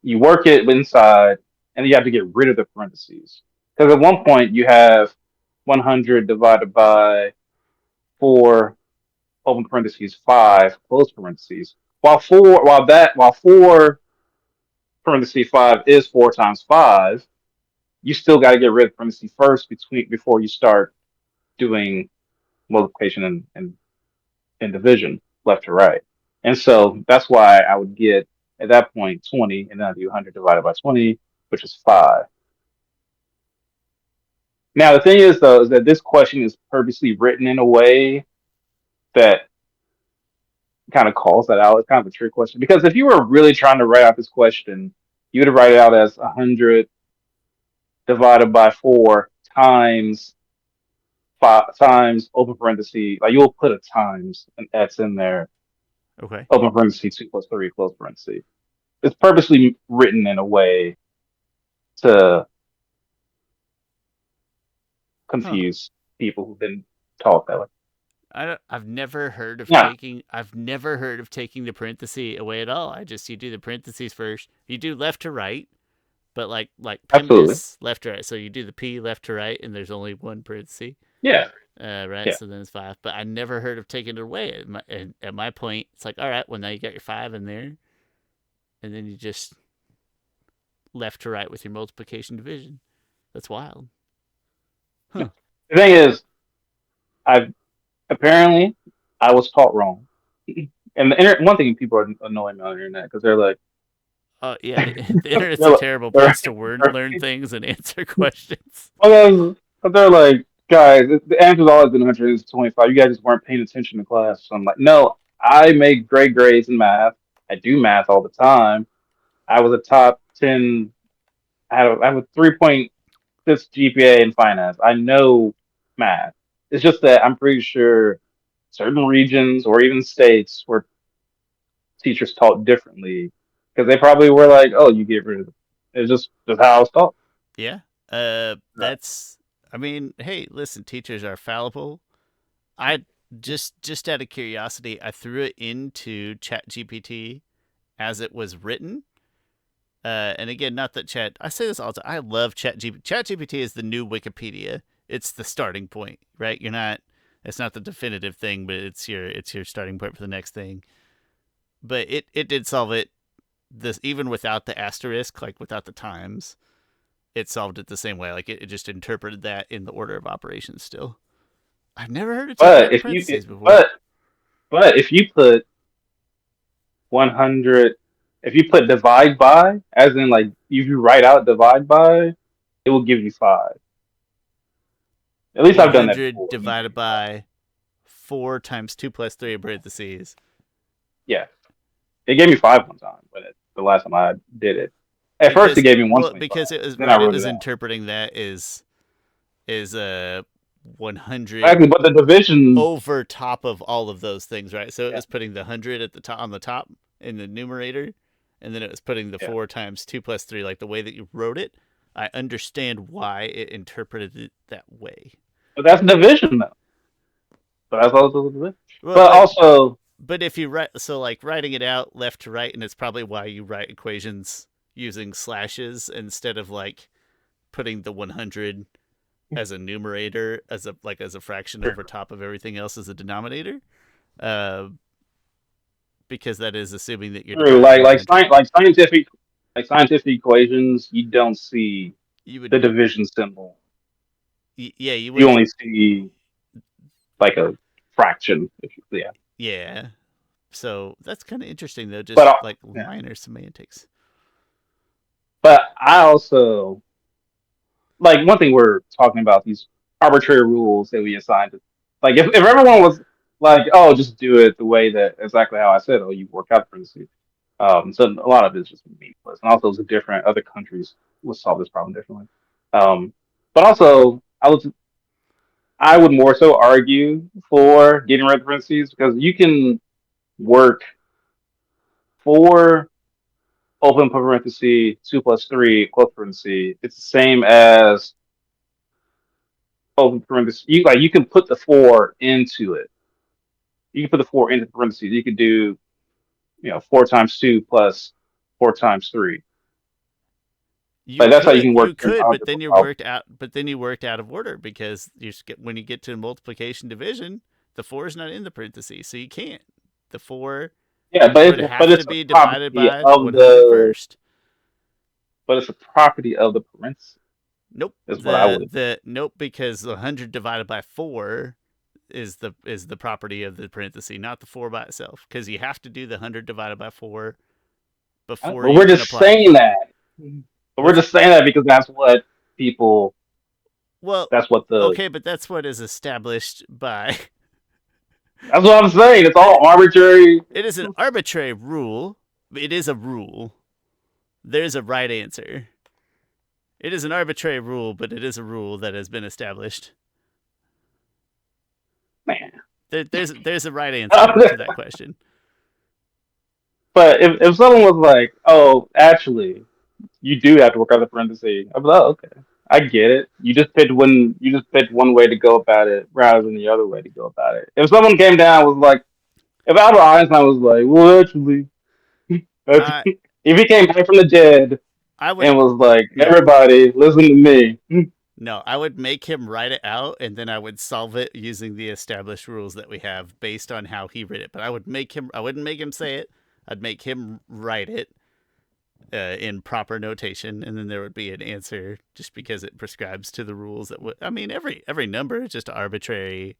you work it inside, and you have to get rid of the parentheses because at one point you have 100 divided by 4, open parentheses, 5, close parentheses. While 4 parentheses 5 is 4 times 5, you still got to get rid of parentheses first before you start doing multiplication and division left to right. And so that's why I would get at that point 20, and then I do 100 divided by 20, which is 5. Now the thing is though is that this question is purposely written in a way that kind of calls that out. It's kind of a trick question because if you were really trying to write out this question, you would write it out as 100 divided by 4 times 5 times open parenthesis. Like you'll put a times an X in there, Okay. open parenthesis 2 plus 3 close parenthesis. It's purposely written in a way to Huh. confuse people who've been taught that way. I've never heard of Yeah, taking. I've never heard of taking the parenthesis away at all. I just you do the parentheses first. You do left to right, but like absolutely. PEMDAS left to right. So you do the P left to right, and there's only one parenthesis. Yeah, Right. yeah. So then it's 5. But I never heard of taking it away. At my point, it's like, all right, well now you got your 5 in there, and then you just left to right with your multiplication division. That's wild. No. Huh. The thing is, I apparently I was taught wrong. And one thing people are annoying me on the internet because they're like, Yeah, the internet's they're a like, terrible they're, place to learn things and answer questions. well, they're like, guys, the answer's always been 125. You guys just weren't paying attention to class. So I'm like, no, I make great grades in math. I do math all the time. I was a top 10. I have a 3.6 GPA in finance. I know math. It's just that I'm pretty sure certain regions or even states where teachers taught differently because they probably were like, oh, you get rid of it. It's just how I was taught. Yeah. That's. I mean, hey, listen, teachers are fallible. I just out of curiosity, I threw it into ChatGPT as it was written. And again, not that Chat. I say this all the time. I love ChatGPT. ChatGPT is the new Wikipedia. It's the starting point, right? You're not. It's not the definitive thing, but it's your starting point for the next thing. But it did solve it. This even without the asterisk, like without the times, it solved it the same way. Like it just interpreted that in the order of operations. Still, I've never heard of taking But out the if you, parentheses before. but if you put 100, if you put divide by, as in like if you write out divide by, it will give you 5. At least I've done that 100 before. It will give divided you 5. by 4 times 2 plus 3 in parentheses. Yeah, it gave me 5 one time, but the last time I did it, at first it Because gave me well, 125. because it was Then I right. It wrote was it out. interpreting that is 100 Exactly, but the division, over top of all of those things, right? So it yeah, was putting the 100 at the top on the top in the numerator, and then it was putting the yeah. 4 times 2 plus 3, like the way that you wrote it. I understand why it interpreted it that way. But that's division though. So that's also division. Well, But also, but if you write, so like writing it out left to right, and it's probably why you write equations using slashes instead of like putting the 100 as a numerator, as a fraction over top of everything else as a denominator, uh, because that is assuming that you're true, dividing by 100. like scientific equations, you don't see You would, the division symbol. yeah, you You wouldn't, only see like a fraction. Yeah, yeah. So that's kind of interesting though, but just like yeah, minor semantics. but I also like one thing we're talking about these arbitrary rules that we assign to. Like if everyone was like, oh, just do it the way that exactly how I said, oh, you work out for the. So a lot of it's just meaningless, and also it's different. Other countries will solve this problem differently. Um, but also, I would more so argue for getting rid of parentheses because you can work 4 open parenthesis 2 plus 3 close parenthesis. It's the same as open parenthesis. You can put the 4 into it. You can put the 4 into parentheses. You could do 4 times 2 plus 4 times 3. You Like that's how you could, can you work an could, but algebra then you problem. worked out, of order because when you get to multiplication division, the 4 is not in the parentheses, so you can't. The 4 Yeah, would but have to it's a be divided property by the of 100 the first. but it's a property of the parentheses Nope. is what I would. Nope, because 100 divided by 4 is the property of the parenthesis, not the 4 by itself. Because you have to do the 100 divided by 4 before But you we're can just apply the. saying that. But we're What's just saying that because that's what people. well, That's what the. okay, but that's what is established by That's what I'm saying. It's all arbitrary. It is an arbitrary rule. It is a rule. There's a right answer. It is an arbitrary rule, but it is a rule that has been established. Man. There's a right answer to that question. But if someone was like, "Oh, actually, you do have to work out the parentheses," I'd be like, "Oh, okay, I get it. You just picked one way to go about it rather than the other way to go about it." If someone came down and was like, if Albert Einstein was like, "Well, actually," I if he came back from the dead I would and was like, no. "Everybody, listen to me." No, I would make him write it out, and then I would solve it using the established rules that we have based on how he read it. But I would make him. I wouldn't make him say it. I'd make him write it in proper notation, and then there would be an answer just because it prescribes to the rules that would. I mean, every number is just arbitrary,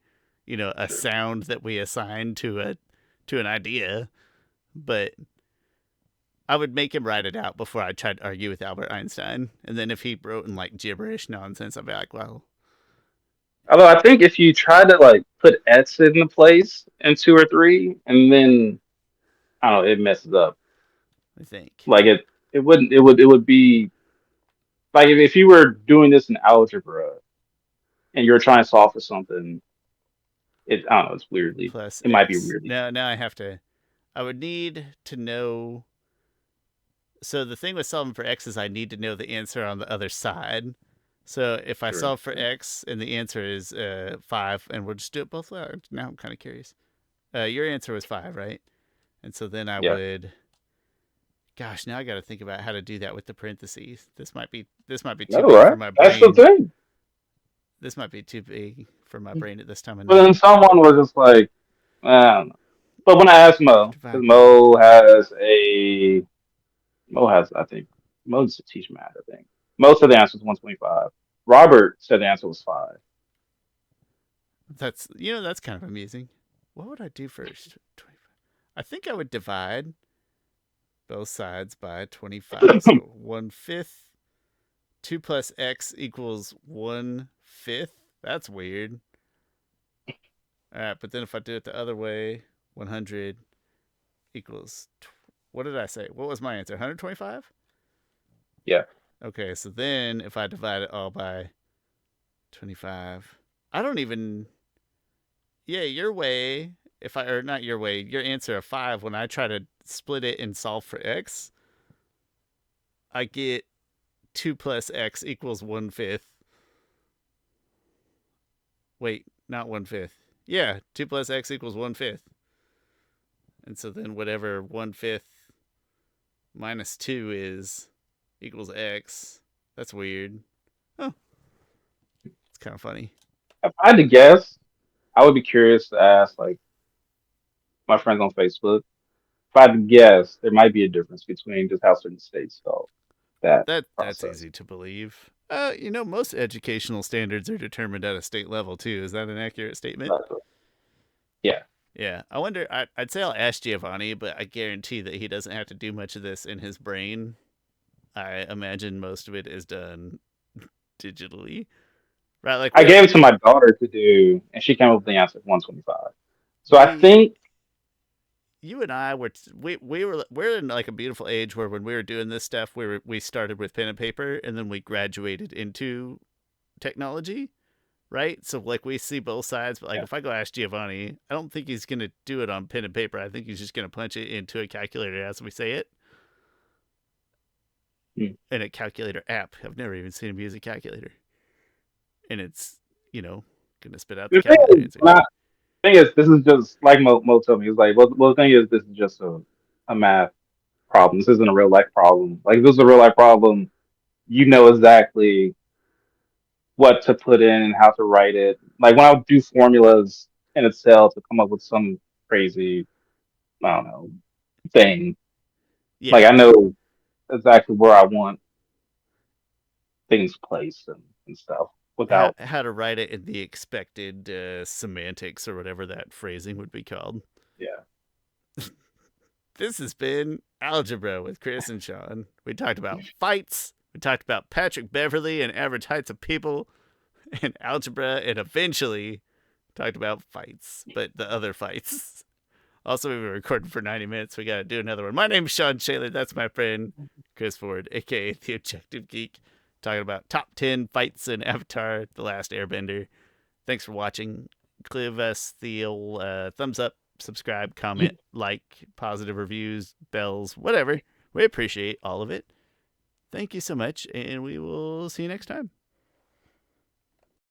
a Sure. sound that we assign to an idea. But I would make him write it out before I tried to argue with Albert Einstein. And then if he wrote in like gibberish nonsense, I'd be like, well, Although I think if you try to like put X into place in two or three, and then I don't know, it messes up. I think. Like it wouldn't. It would be like if you were doing this in algebra and you're trying to solve for something. I don't know. It's weirdly. Plus It might be X. weirdly. Now I have to. I would need to know. So the thing with solving for X is I need to know the answer on the other side. So if I Sure. solve for X and the answer is 5, and we'll just do it both ways. Now I'm kind of curious. Your answer was 5, right? And so then I Yeah. would. Gosh, now I got to think about how to do that with the parentheses. This might be No, too big right. for my That's the brain. thing. This might be too big for my brain at this time of But night. then someone was just like, I don't know. But when I asked Mo, because Divide by. Mo has, I think, Mo used to teach math. I think Mo said the answer was 125. Robert said the answer was 5. That's kind of amusing. What would I do first? 25. I think I would divide both sides by 25. So 1/5. 2 plus x equals 1/5. That's weird. All right, but then if I do it the other way, 100 equals. What did I say? What was my answer? 125? Yeah. Okay, so then if I divide it all by 25, I don't even. Yeah, your way. If I or not your way, your answer of 5. When I try to split it and solve for x, I get 2 plus x equals 1/5. Wait, not 1/5. Yeah, 2 plus x equals 1/5. And so then whatever 1/5 minus 2 is equals x. That's weird. Oh, it's kind of funny. If I had to guess, I would be curious to ask like my friends on Facebook. If I had to guess, there might be a difference between just how certain states felt that That's process. easy to believe. Most educational standards are determined at a state level too. Is that an accurate statement? But, yeah. Yeah, I wonder. I'd say I'll ask Giovanni, but I guarantee that he doesn't have to do much of this in his brain. I imagine most of it is done digitally, right? Like I gave it to my daughter to do, and she came up with the answer 125. So I we, think, you and I we're in like a beautiful age where when we were doing this stuff, we started with pen and paper, and then we graduated into technology, right? So like we see both sides, but like yeah. if I go ask Giovanni, I don't think he's gonna do it on pen and paper. I think he's just gonna punch it into a calculator as we say it. Hmm. And a calculator app. I've never even seen him use a calculator. And it's, gonna spit out the The thing calculator is, answer. this is just like Mo told me. It's like, well, the thing is, this is just a math problem. This isn't a real life problem. Like, if this is a real life problem, you know exactly what to put in and how to write it. Like, when I would do formulas in Excel to come up with some crazy, I don't know, thing, like, Yeah. I know exactly where I want things placed and stuff How, without, how to write it in the expected semantics or whatever that phrasing would be called. yeah. This has been Algebra with Chris and Shawn. We talked about fights. We talked about Patrick Beverly and average heights of people and algebra and eventually Talked about fights, but the other fights. Also, we've been recording for 90 minutes. We got to do another one. My name's Shawn Shaler. That's my friend Chris Ford, a.k.a. The Objective Geek, talking about top 10 fights in Avatar, The Last Airbender. Thanks for watching. Give us the old thumbs up, subscribe, comment, like, positive reviews, bells, whatever. We appreciate all of it. Thank you so much, and we will see you next time.